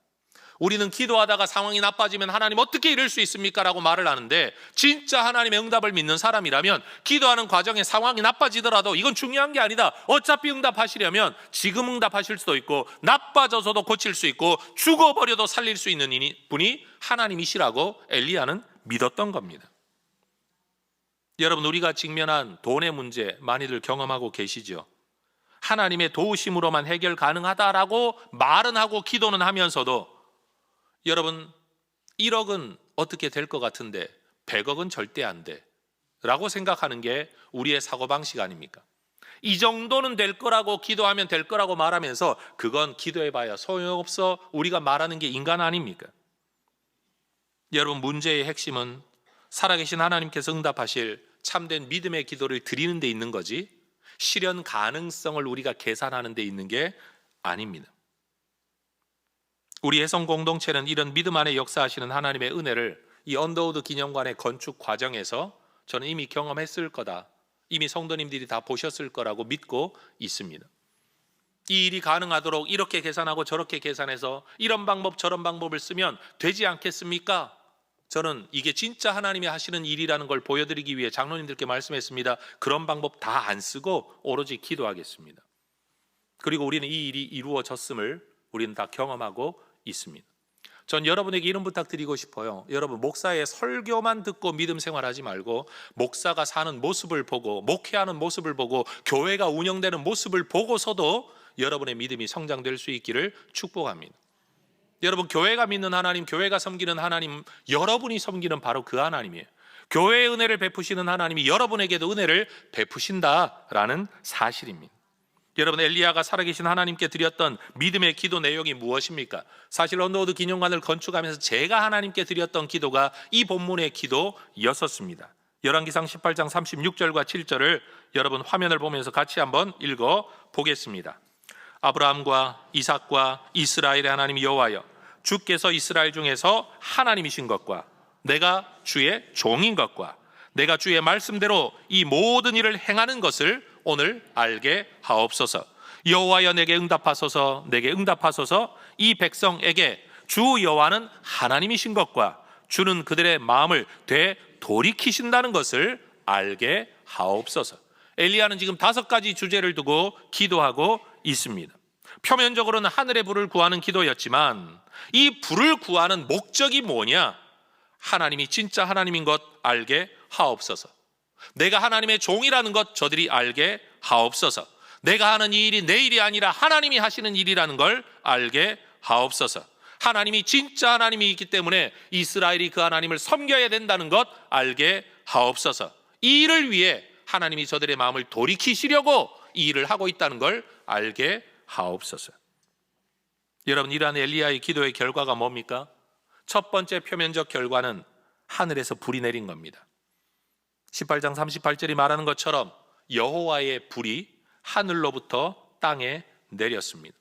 우리는 기도하다가 상황이 나빠지면 하나님 어떻게 이럴 수 있습니까? 라고 말을 하는데, 진짜 하나님의 응답을 믿는 사람이라면 기도하는 과정에 상황이 나빠지더라도 이건 중요한 게 아니다. 어차피 응답하시려면 지금 응답하실 수도 있고, 나빠져서도 고칠 수 있고, 죽어버려도 살릴 수 있는 분이 하나님이시라고 엘리야는 믿었던 겁니다. 여러분 우리가 직면한 돈의 문제 많이들 경험하고 계시죠? 하나님의 도우심으로만 해결 가능하다라고 말은 하고 기도는 하면서도 여러분 1억은 어떻게 될 것 같은데 100억은 절대 안 돼 라고 생각하는 게 우리의 사고방식 아닙니까? 이 정도는 될 거라고 기도하면 될 거라고 말하면서 그건 기도해봐야 소용없어, 우리가 말하는 게 인간 아닙니까? 여러분 문제의 핵심은 살아계신 하나님께서 응답하실 참된 믿음의 기도를 드리는 데 있는 거지 실현 가능성을 우리가 계산하는 데 있는 게 아닙니다. 우리 해성 공동체는 이런 믿음 안에 역사하시는 하나님의 은혜를 이 언더우드 기념관의 건축 과정에서 저는 이미 경험했을 거다, 이미 성도님들이 다 보셨을 거라고 믿고 있습니다. 이 일이 가능하도록 이렇게 계산하고 저렇게 계산해서 이런 방법 저런 방법을 쓰면 되지 않겠습니까? 저는 이게 진짜 하나님이 하시는 일이라는 걸 보여드리기 위해 장로님들께 말씀했습니다. 그런 방법 다 안 쓰고 오로지 기도하겠습니다. 그리고 우리는 이 일이 이루어졌음을 우리는 다 경험하고 있습니다. 전 여러분에게 이런 부탁드리고 싶어요. 여러분 목사의 설교만 듣고 믿음 생활하지 말고 목사가 사는 모습을 보고, 목회하는 모습을 보고, 교회가 운영되는 모습을 보고서도 여러분의 믿음이 성장될 수 있기를 축복합니다. 여러분 교회가 믿는 하나님, 교회가 섬기는 하나님, 여러분이 섬기는 바로 그 하나님이에요. 교회의 은혜를 베푸시는 하나님이 여러분에게도 은혜를 베푸신다라는 사실입니다. 여러분 엘리야가 살아계신 하나님께 드렸던 믿음의 기도 내용이 무엇입니까? 사실 언더우드 기념관을 건축하면서 제가 하나님께 드렸던 기도가 이 본문의 기도였었습니다. 열왕기상 18장 36절과 7절을 여러분 화면을 보면서 같이 한번 읽어 보겠습니다. 아브라함과 이삭과 이스라엘의 하나님 여호와여, 주께서 이스라엘 중에서 하나님이신 것과 내가 주의 종인 것과 내가 주의 말씀대로 이 모든 일을 행하는 것을 오늘 알게 하옵소서. 여호와여 내게 응답하소서, 내게 응답하소서. 이 백성에게 주 여호와는 하나님이신 것과 주는 그들의 마음을 되돌이키신다는 것을 알게 하옵소서. 엘리야는 지금 5가지 주제를 두고 기도하고 있습니다. 표면적으로는 하늘의 불을 구하는 기도였지만 이 불을 구하는 목적이 뭐냐? 하나님이 진짜 하나님인 것 알게 하옵소서. 내가 하나님의 종이라는 것 저들이 알게 하옵소서. 내가 하는 이 일이 내 일이 아니라 하나님이 하시는 일이라는 걸 알게 하옵소서. 하나님이 진짜 하나님이 있기 때문에 이스라엘이 그 하나님을 섬겨야 된다는 것 알게 하옵소서. 이 일을 위해 하나님이 저들의 마음을 돌이키시려고 이 일을 하고 있다는 걸 알게 하옵소서. 여러분 이러한 엘리야의 기도의 결과가 뭡니까? 첫 번째 표면적 결과는 하늘에서 불이 내린 겁니다. 18장 38절이 말하는 것처럼 여호와의 불이 하늘로부터 땅에 내렸습니다.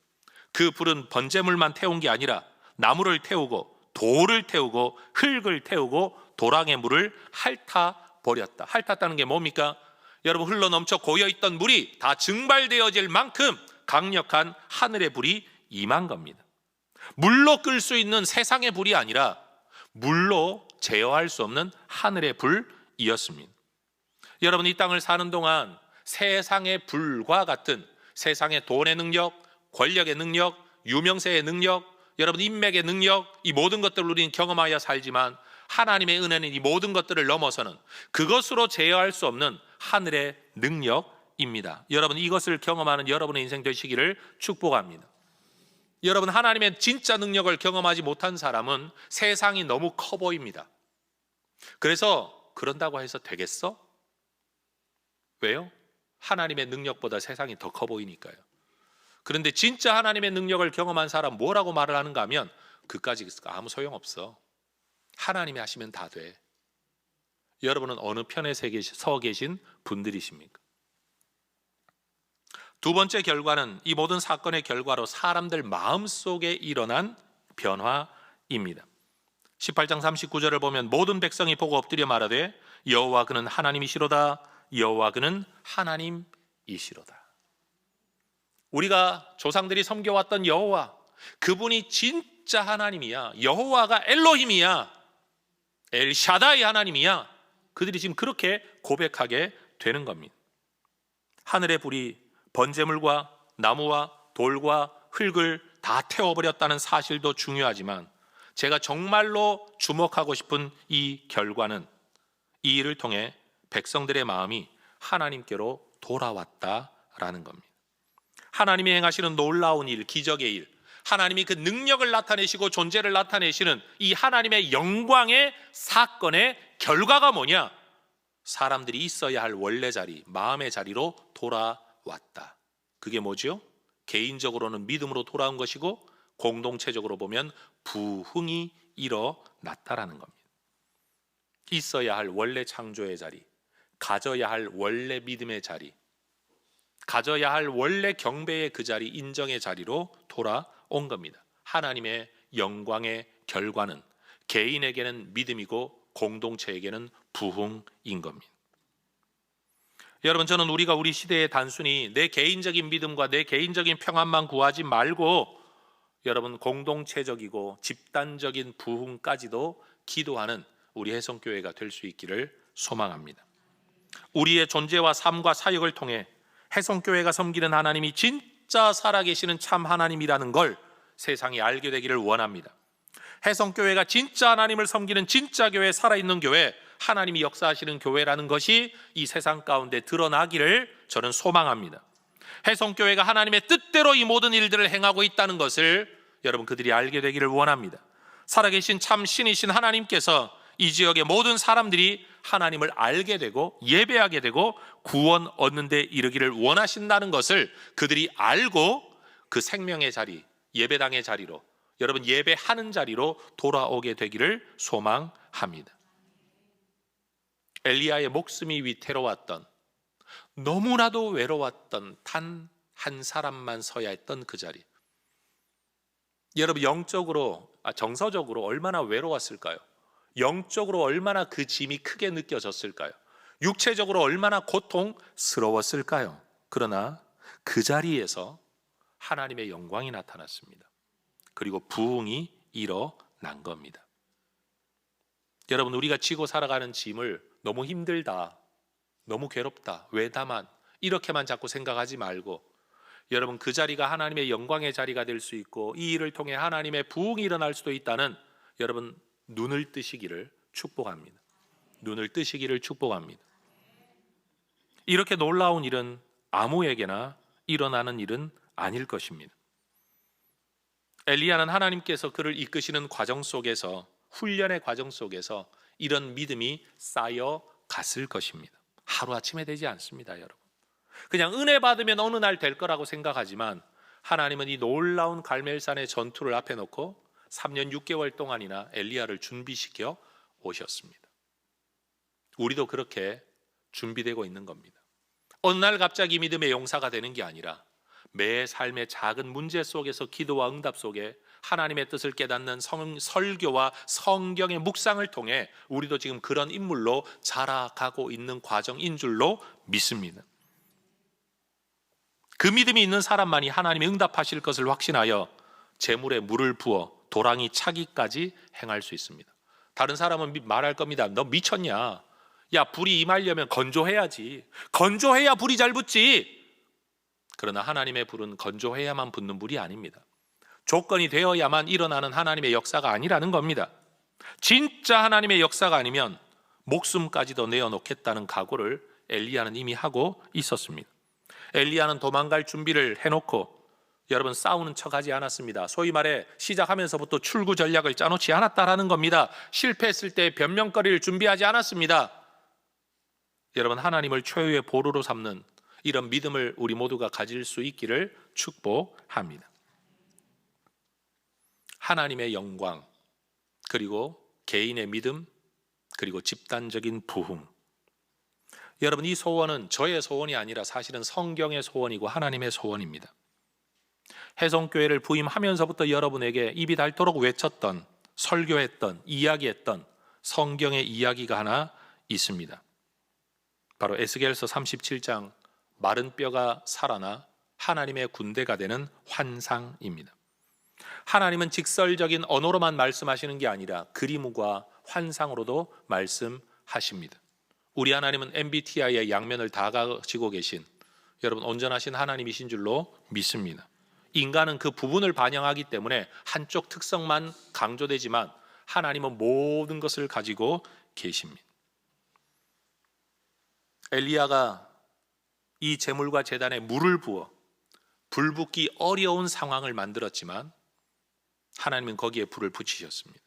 그 불은 번제물만 태운 게 아니라 나무를 태우고 돌을 태우고 흙을 태우고 도랑의 물을 핥아버렸다. 핥았다는 게 뭡니까? 여러분 흘러넘쳐 고여있던 물이 다 증발되어질 만큼 강력한 하늘의 불이 임한 겁니다. 물로 끌 수 있는 세상의 불이 아니라 물로 제어할 수 없는 하늘의 불이었습니다. 여러분 이 땅을 사는 동안 세상의 불과 같은 세상의 돈의 능력, 권력의 능력, 유명세의 능력, 여러분 인맥의 능력, 이 모든 것들을 우리는 경험하여 살지만 하나님의 은혜는 이 모든 것들을 넘어서는 그것으로 제어할 수 없는 하늘의 능력입니다. 여러분, 이것을 경험하는 여러분의 인생 되시기를 축복합니다. 여러분, 하나님의 진짜 능력을 경험하지 못한 사람은 세상이 너무 커 보입니다. 그래서 그런다고 해서 되겠어? 왜요? 하나님의 능력보다 세상이 더 커 보이니까요. 그런데 진짜 하나님의 능력을 경험한 사람 뭐라고 말을 하는가 하면 그까지 아무 소용없어. 하나님이 하시면 다 돼. 여러분은 어느 편에 서 계신 분들이십니까? 두 번째 결과는 이 모든 사건의 결과로 사람들 마음속에 일어난 변화입니다. 18장 39절을 보면 모든 백성이 보고 엎드려 말하되 여호와 그는 하나님이시로다. 여호와 그는 하나님이시로다. 우리가 조상들이 섬겨왔던 여호와, 그분이 진짜 하나님이야. 여호와가 엘로힘이야. 엘샤다이 하나님이야. 그들이 지금 그렇게 고백하게 되는 겁니다. 하늘의 불이 번제물과 나무와 돌과 흙을 다 태워버렸다는 사실도 중요하지만 제가 정말로 주목하고 싶은 이 결과는 이 일을 통해 백성들의 마음이 하나님께로 돌아왔다라는 겁니다. 하나님이 행하시는 놀라운 일, 기적의 일, 하나님이 그 능력을 나타내시고 존재를 나타내시는 이 하나님의 영광의 사건의 결과가 뭐냐? 사람들이 있어야 할 원래 자리, 마음의 자리로 돌아왔다. 그게 뭐죠? 개인적으로는 믿음으로 돌아온 것이고 공동체적으로 보면 부흥이 일어났다라는 겁니다. 있어야 할 원래 창조의 자리, 가져야 할 원래 믿음의 자리, 가져야 할 원래 경배의 그 자리, 인정의 자리로 돌아온 겁니다. 하나님의 영광의 결과는 개인에게는 믿음이고 공동체에게는 부흥인 겁니다. 여러분, 저는 우리가 우리 시대에 단순히 내 개인적인 믿음과 내 개인적인 평안만 구하지 말고 여러분 공동체적이고 집단적인 부흥까지도 기도하는 우리 혜성교회가 될 수 있기를 소망합니다. 우리의 존재와 삶과 사역을 통해 혜성교회가 섬기는 하나님이 진짜 살아계시는 참 하나님이라는 걸 세상이 알게 되기를 원합니다. 혜성교회가 진짜 하나님을 섬기는 진짜 교회, 살아있는 교회, 하나님이 역사하시는 교회라는 것이 이 세상 가운데 드러나기를 저는 소망합니다. 혜성교회가 하나님의 뜻대로 이 모든 일들을 행하고 있다는 것을 여러분 그들이 알게 되기를 원합니다. 살아계신 참 신이신 하나님께서 이 지역의 모든 사람들이 하나님을 알게 되고 예배하게 되고 구원 얻는 데 이르기를 원하신다는 것을 그들이 알고 그 생명의 자리, 예배당의 자리로, 여러분 예배하는 자리로 돌아오게 되기를 소망합니다. 엘리야의 목숨이 위태로웠던, 너무나도 외로웠던 단 한 사람만 서야 했던 그 자리. 여러분 영적으로, 정서적으로 얼마나 외로웠을까요? 영적으로 얼마나 그 짐이 크게 느껴졌을까요? 육체적으로 얼마나 고통스러웠을까요? 그러나 그 자리에서 하나님의 영광이 나타났습니다. 그리고 부흥이 일어난 겁니다. 여러분, 우리가 지고 살아가는 짐을 너무 힘들다, 너무 괴롭다, 왜 다만 이렇게만 자꾸 생각하지 말고 여러분 그 자리가 하나님의 영광의 자리가 될 수 있고 이 일을 통해 하나님의 부흥이 일어날 수도 있다는 여러분 눈을 뜨시기를 축복합니다. 눈을 뜨시기를 축복합니다. 이렇게 놀라운 일은 아무에게나 일어나는 일은 아닐 것입니다. 엘리야는 하나님께서 그를 이끄시는 과정 속에서, 훈련의 과정 속에서 이런 믿음이 쌓여 갔을 것입니다. 하루아침에 되지 않습니다, 여러분. 그냥 은혜 받으면 어느 날 될 거라고 생각하지만 하나님은 이 놀라운 갈멜산의 전투를 앞에 놓고 3년 6개월 동안이나 엘리야를 준비시켜 오셨습니다. 우리도 그렇게 준비되고 있는 겁니다. 어느 날 갑자기 믿음의 용사가 되는 게 아니라 매 삶의 작은 문제 속에서 기도와 응답 속에 하나님의 뜻을 깨닫는 설교와 성경의 묵상을 통해 우리도 지금 그런 인물로 자라가고 있는 과정인 줄로 믿습니다. 그 믿음이 있는 사람만이 하나님이 응답하실 것을 확신하여 재물에 물을 부어 도랑이 차기까지 행할 수 있습니다. 다른 사람은 말할 겁니다. 너 미쳤냐? 야, 불이 임하려면 건조해야지. 건조해야 불이 잘 붙지. 그러나 하나님의 불은 건조해야만 붙는 불이 아닙니다. 조건이 되어야만 일어나는 하나님의 역사가 아니라는 겁니다. 진짜 하나님의 역사가 아니면 목숨까지도 내어놓겠다는 각오를 엘리야는 이미 하고 있었습니다. 엘리야는 도망갈 준비를 해놓고 여러분 싸우는 척하지 않았습니다. 소위 말해 시작하면서부터 출구 전략을 짜놓지 않았다라는 겁니다. 실패했을 때 변명거리를 준비하지 않았습니다. 여러분, 하나님을 최후의 보루로 삼는 이런 믿음을 우리 모두가 가질 수 있기를 축복합니다. 하나님의 영광, 그리고 개인의 믿음, 그리고 집단적인 부흥. 여러분, 이 소원은 저의 소원이 아니라 사실은 성경의 소원이고 하나님의 소원입니다. 해성교회를 부임하면서부터 여러분에게 입이 닳도록 외쳤던, 설교했던, 이야기했던 성경의 이야기가 하나 있습니다. 바로 에스겔서 37장 마른 뼈가 살아나 하나님의 군대가 되는 환상입니다. 하나님은 직설적인 언어로만 말씀하시는 게 아니라 그림과 환상으로도 말씀하십니다. 우리 하나님은 MBTI의 양면을 다 가지고 계신, 여러분, 온전하신 하나님이신 줄로 믿습니다. 인간은 그 부분을 반영하기 때문에 한쪽 특성만 강조되지만 하나님은 모든 것을 가지고 계십니다. 엘리야가 이 제물과 제단에 물을 부어 불 붙기 어려운 상황을 만들었지만 하나님은 거기에 불을 붙이셨습니다.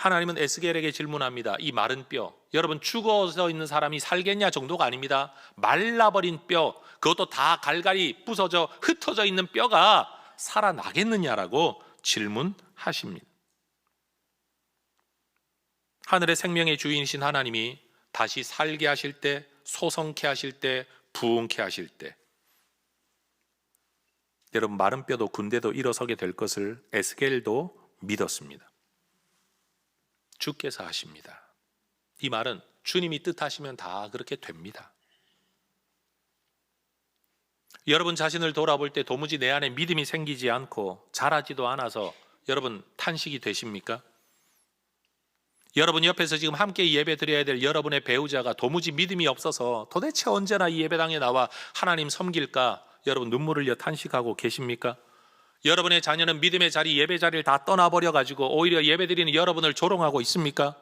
하나님은 에스겔에게 질문합니다. 이 마른 뼈, 여러분, 죽어서 있는 사람이 살겠냐 정도가 아닙니다. 말라버린 뼈, 그것도 다 갈갈이 부서져 흩어져 있는 뼈가 살아나겠느냐라고 질문하십니다. 하늘의 생명의 주인이신 하나님이 다시 살게 하실 때, 소성케 하실 때, 부흥케 하실 때, 여러분, 마른 뼈도 군대도 일어서게 될 것을 에스겔도 믿었습니다. 주께서 하십니다. 이 말은 주님이 뜻하시면 다 그렇게 됩니다. 여러분 자신을 돌아볼 때 도무지 내 안에 믿음이 생기지 않고 자라지도 않아서 여러분 탄식이 되십니까? 여러분 옆에서 지금 함께 예배 드려야 될 여러분의 배우자가 도무지 믿음이 없어서 도대체 언제나 이 예배당에 나와 하나님 섬길까? 여러분 눈물을 흘려 탄식하고 계십니까? 여러분의 자녀는 믿음의 자리, 예배 자리를 다 떠나버려가지고 오히려 예배 드리는 여러분을 조롱하고 있습니까?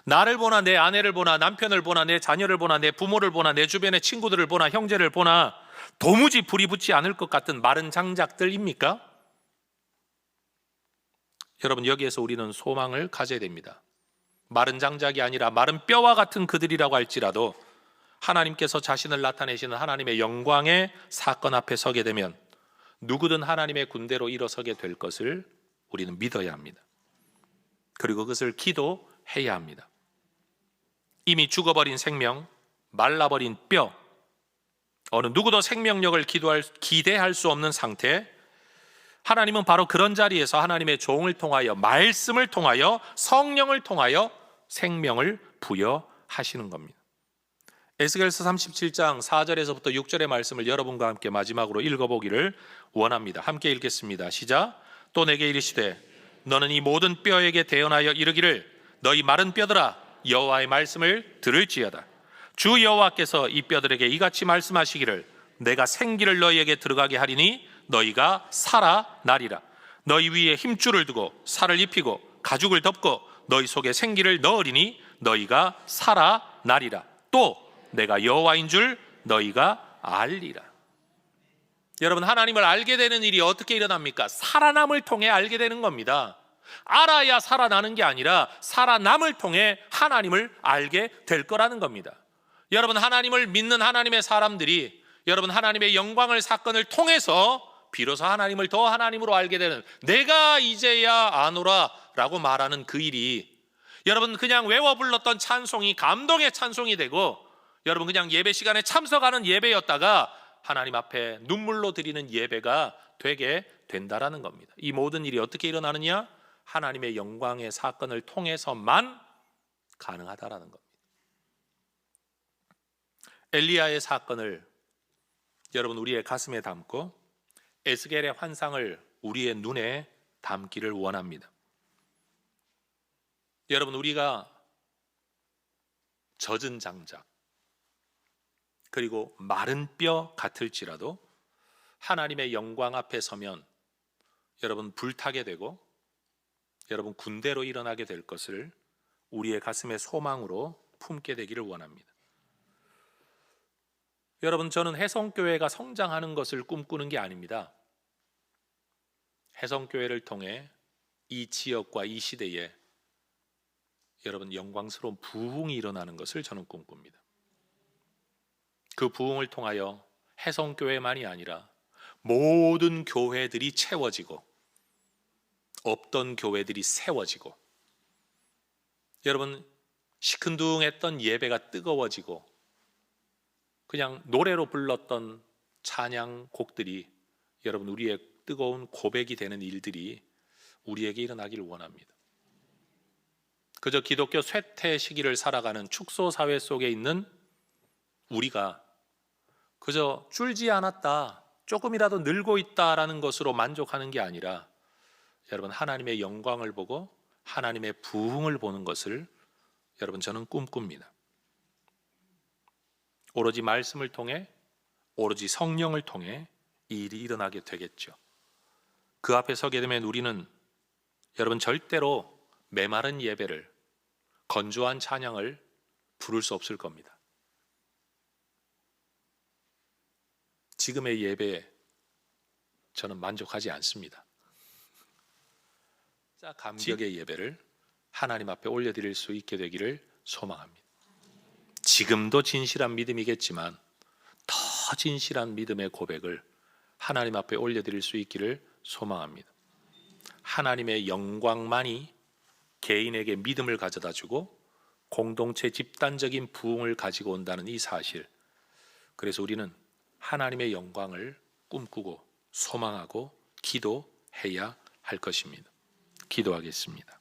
나를 보나, 내 아내를 보나, 남편을 보나, 내 자녀를 보나, 내 부모를 보나, 내 주변의 친구들을 보나, 형제를 보나 도무지 불이 붙지 않을 것 같은 마른 장작들입니까? 여러분, 여기에서 우리는 소망을 가져야 됩니다. 마른 장작이 아니라 마른 뼈와 같은 그들이라고 할지라도 하나님께서 자신을 나타내시는 하나님의 영광의 사건 앞에 서게 되면 누구든 하나님의 군대로 일어서게 될 것을 우리는 믿어야 합니다. 그리고 그것을 기도해야 합니다. 이미 죽어버린 생명, 말라버린 뼈, 어느 누구도 생명력을 기대할 수 없는 상태, 하나님은 바로 그런 자리에서 하나님의 종을 통하여, 말씀을 통하여, 성령을 통하여 생명을 부여하시는 겁니다. 에스겔서 37장 4절에서부터 6절의 말씀을 여러분과 함께 마지막으로 읽어보기를 원합니다. 함께 읽겠습니다. 시작. 또 내게 이르시되 너는 이 모든 뼈에게 대언하여 이르기를 너희 마른 뼈들아 여호와의 말씀을 들을지어다. 주 여호와께서 이 뼈들에게 이같이 말씀하시기를 내가 생기를 너희에게 들어가게 하리니 너희가 살아나리라. 너희 위에 힘줄을 두고 살을 입히고 가죽을 덮고 너희 속에 생기를 넣으리니 너희가 살아나리라. 또 내가 여호와인 줄 너희가 알리라. 여러분, 하나님을 알게 되는 일이 어떻게 일어납니까? 살아남을 통해 알게 되는 겁니다. 알아야 살아나는 게 아니라 살아남을 통해 하나님을 알게 될 거라는 겁니다. 여러분, 하나님을 믿는 하나님의 사람들이 여러분 하나님의 영광을 사건을 통해서 비로소 하나님을 더 하나님으로 알게 되는, 내가 이제야 아노라 라고 말하는 그 일이 여러분 그냥 외워 불렀던 찬송이 감동의 찬송이 되고 여러분 그냥 예배 시간에 참석하는 예배였다가 하나님 앞에 눈물로 드리는 예배가 되게 된다라는 겁니다. 이 모든 일이 어떻게 일어나느냐? 하나님의 영광의 사건을 통해서만 가능하다라는 겁니다. 엘리야의 사건을 여러분 우리의 가슴에 담고 에스겔의 환상을 우리의 눈에 담기를 원합니다. 여러분, 우리가 젖은 장작 그리고 마른 뼈 같을지라도 하나님의 영광 앞에 서면 여러분 불타게 되고 여러분 군대로 일어나게 될 것을 우리의 가슴에 소망으로 품게 되기를 원합니다. 여러분, 저는 해성교회가 성장하는 것을 꿈꾸는 게 아닙니다. 해성교회를 통해 이 지역과 이 시대에 여러분 영광스러운 부흥이 일어나는 것을 저는 꿈꿉니다. 그 부흥을 통하여 해성교회만이 아니라 모든 교회들이 채워지고 없던 교회들이 세워지고 여러분 시큰둥했던 예배가 뜨거워지고 그냥 노래로 불렀던 찬양 곡들이 여러분 우리의 뜨거운 고백이 되는 일들이 우리에게 일어나기를 원합니다. 그저 기독교 쇠퇴 시기를 살아가는 축소 사회 속에 있는 우리가 그저 줄지 않았다, 조금이라도 늘고 있다라는 것으로 만족하는 게 아니라 여러분 하나님의 영광을 보고 하나님의 부흥을 보는 것을 여러분 저는 꿈꿉니다. 오로지 말씀을 통해 오로지 성령을 통해 이 일이 일어나게 되겠죠. 그 앞에 서게 되면 우리는 여러분 절대로 메마른 예배를 건조한 찬양을 부를 수 없을 겁니다. 지금의 예배에 저는 만족하지 않습니다. 감격의 예배를 하나님 앞에 올려드릴 수 있게 되기를 소망합니다. 지금도 진실한 믿음이겠지만 더 진실한 믿음의 고백을 하나님 앞에 올려드릴 수 있기를 소망합니다. 하나님의 영광만이 개인에게 믿음을 가져다 주고 공동체 집단적인 부흥을 가지고 온다는 이 사실, 그래서 우리는 하나님의 영광을 꿈꾸고 소망하고 기도해야 할 것입니다. 기도하겠습니다.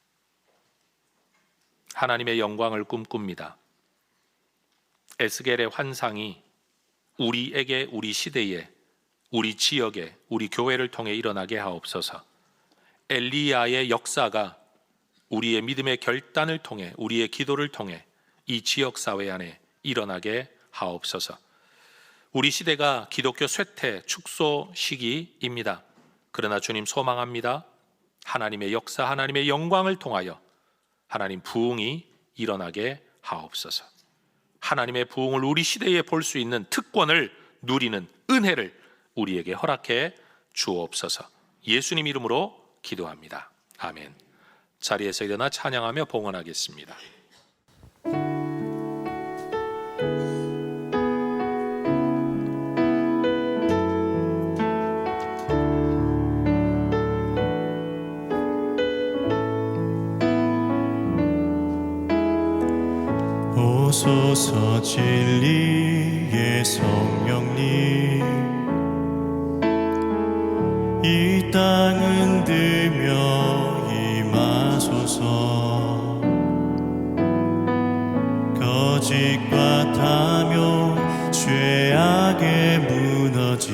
하나님의 영광을 꿈꿉니다. 에스겔의 환상이 우리에게, 우리 시대에, 우리 지역에, 우리 교회를 통해 일어나게 하옵소서. 엘리야의 역사가 우리의 믿음의 결단을 통해, 우리의 기도를 통해 이 지역사회 안에 일어나게 하옵소서. 우리 시대가 기독교 쇠퇴, 축소 시기입니다. 그러나 주님 소망합니다. 하나님의 역사, 하나님의 영광을 통하여 하나님 부흥이 일어나게 하옵소서. 하나님의 부흥을 우리 시대에 볼 수 있는 특권을 누리는 은혜를 우리에게 허락해 주옵소서. 예수님 이름으로 기도합니다. 아멘. 자리에서 일어나 찬양하며 봉헌하겠습니다. 오소서 진리의 성령님, 이 땅 흔들며 임하소서. 거짓과 탐욕 죄악에 무너진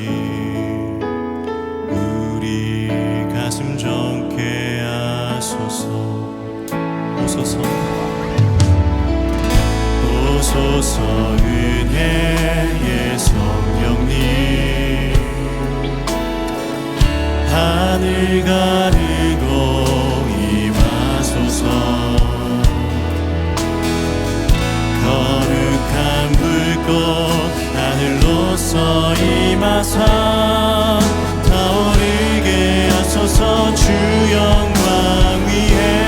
우리 가슴 정케 하소서. 오소서 은혜의 성령님, 하늘 가르고 임하소서. 거룩한 불꽃 하늘로서 임하사 타오르게 하소서. 주 영광 위에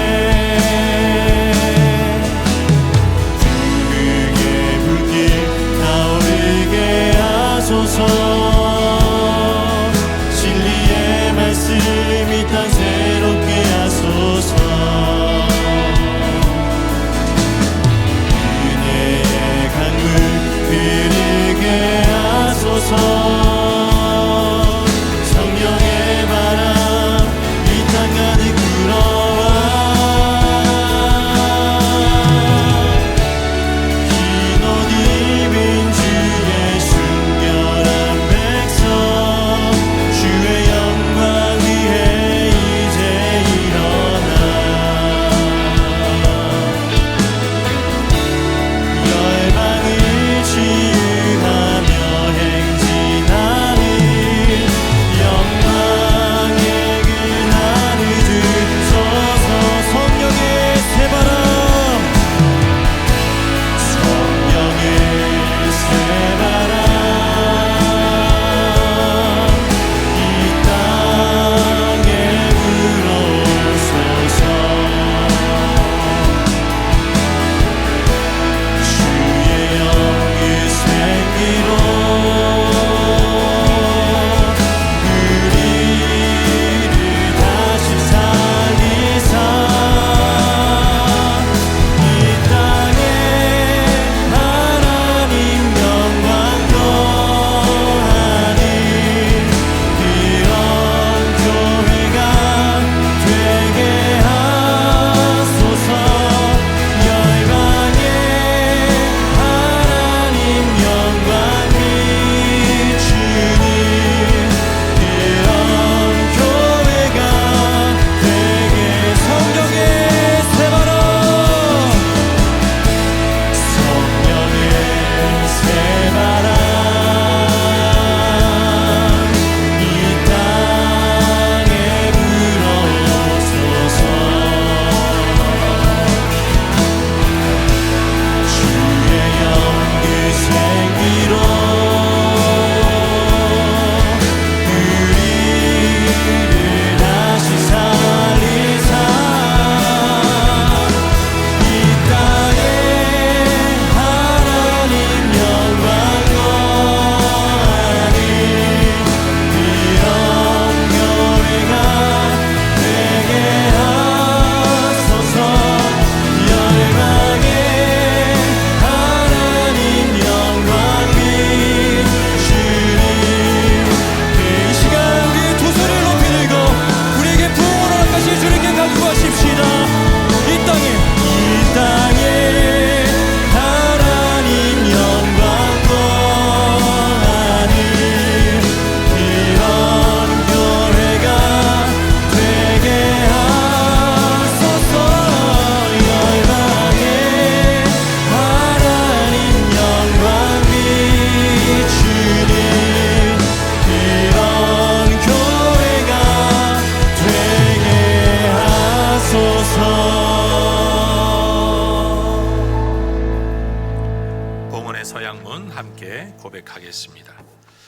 진리의 말씀 이 땅 새롭게 하소서. 은혜의 강물 흐르게 하소서. 성령의 바람 이 땅 가득 불어와 흰 옷 입은 주의 순결한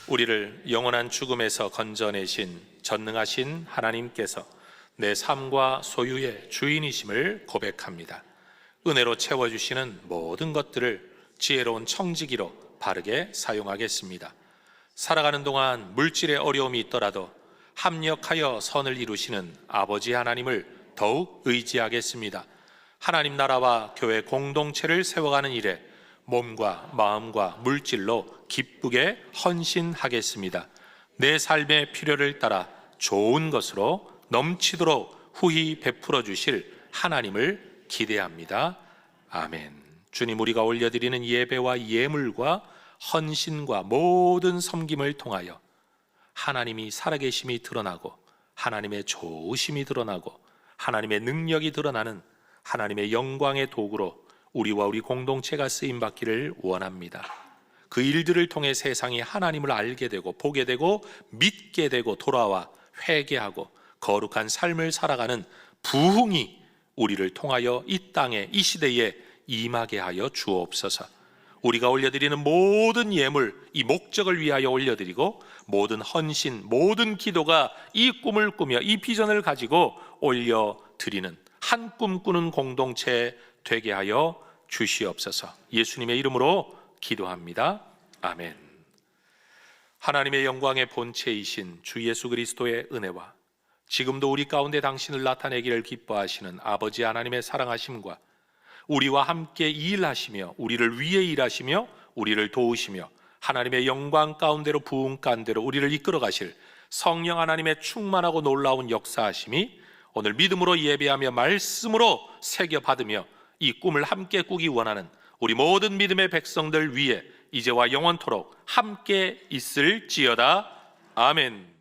우리를 영원한 죽음에서 건져내신 전능하신 하나님께서 내 삶과 소유의 주인이심을 고백합니다. 은혜로 채워주시는 모든 것들을 지혜로운 청지기로 바르게 사용하겠습니다. 살아가는 동안 물질의 어려움이 있더라도 합력하여 선을 이루시는 아버지 하나님을 더욱 의지하겠습니다. 하나님 나라와 교회 공동체를 세워가는 일에 몸과 마음과 물질로 기쁘게 헌신하겠습니다. 내 삶의 필요를 따라 좋은 것으로 넘치도록 후히 베풀어 주실 하나님을 기대합니다. 아멘. 주님, 우리가 올려드리는 예배와 예물과 헌신과 모든 섬김을 통하여 하나님이 살아계심이 드러나고 하나님의 좋으심이 드러나고 하나님의 능력이 드러나는 하나님의 영광의 도구로 우리와 우리 공동체가 쓰임받기를 원합니다. 그 일들을 통해 세상이 하나님을 알게 되고 보게 되고 믿게 되고 돌아와 회개하고 거룩한 삶을 살아가는 부흥이 우리를 통하여 이 땅에 이 시대에 임하게 하여 주옵소서. 우리가 올려드리는 모든 예물, 이 목적을 위하여 올려드리고 모든 헌신, 모든 기도가 이 꿈을 꾸며 이 비전을 가지고 올려드리는 한 꿈 꾸는 공동체 되게 하여 주시옵소서. 예수님의 이름으로 기도합니다. 아멘. 하나님의 영광의 본체이신 주 예수 그리스도의 은혜와 지금도 우리 가운데 당신을 나타내기를 기뻐하시는 아버지 하나님의 사랑하심과 우리와 함께 일하시며 우리를 위해 일하시며 우리를 도우시며 하나님의 영광 가운데로 부흥 가운데로 우리를 이끌어 가실 성령 하나님의 충만하고 놀라운 역사하심이 오늘 믿음으로 예배하며 말씀으로 새겨받으며 이 꿈을 함께 꾸기 원하는 우리 모든 믿음의 백성들 위에 이제와 영원토록 함께 있을지어다. 아멘.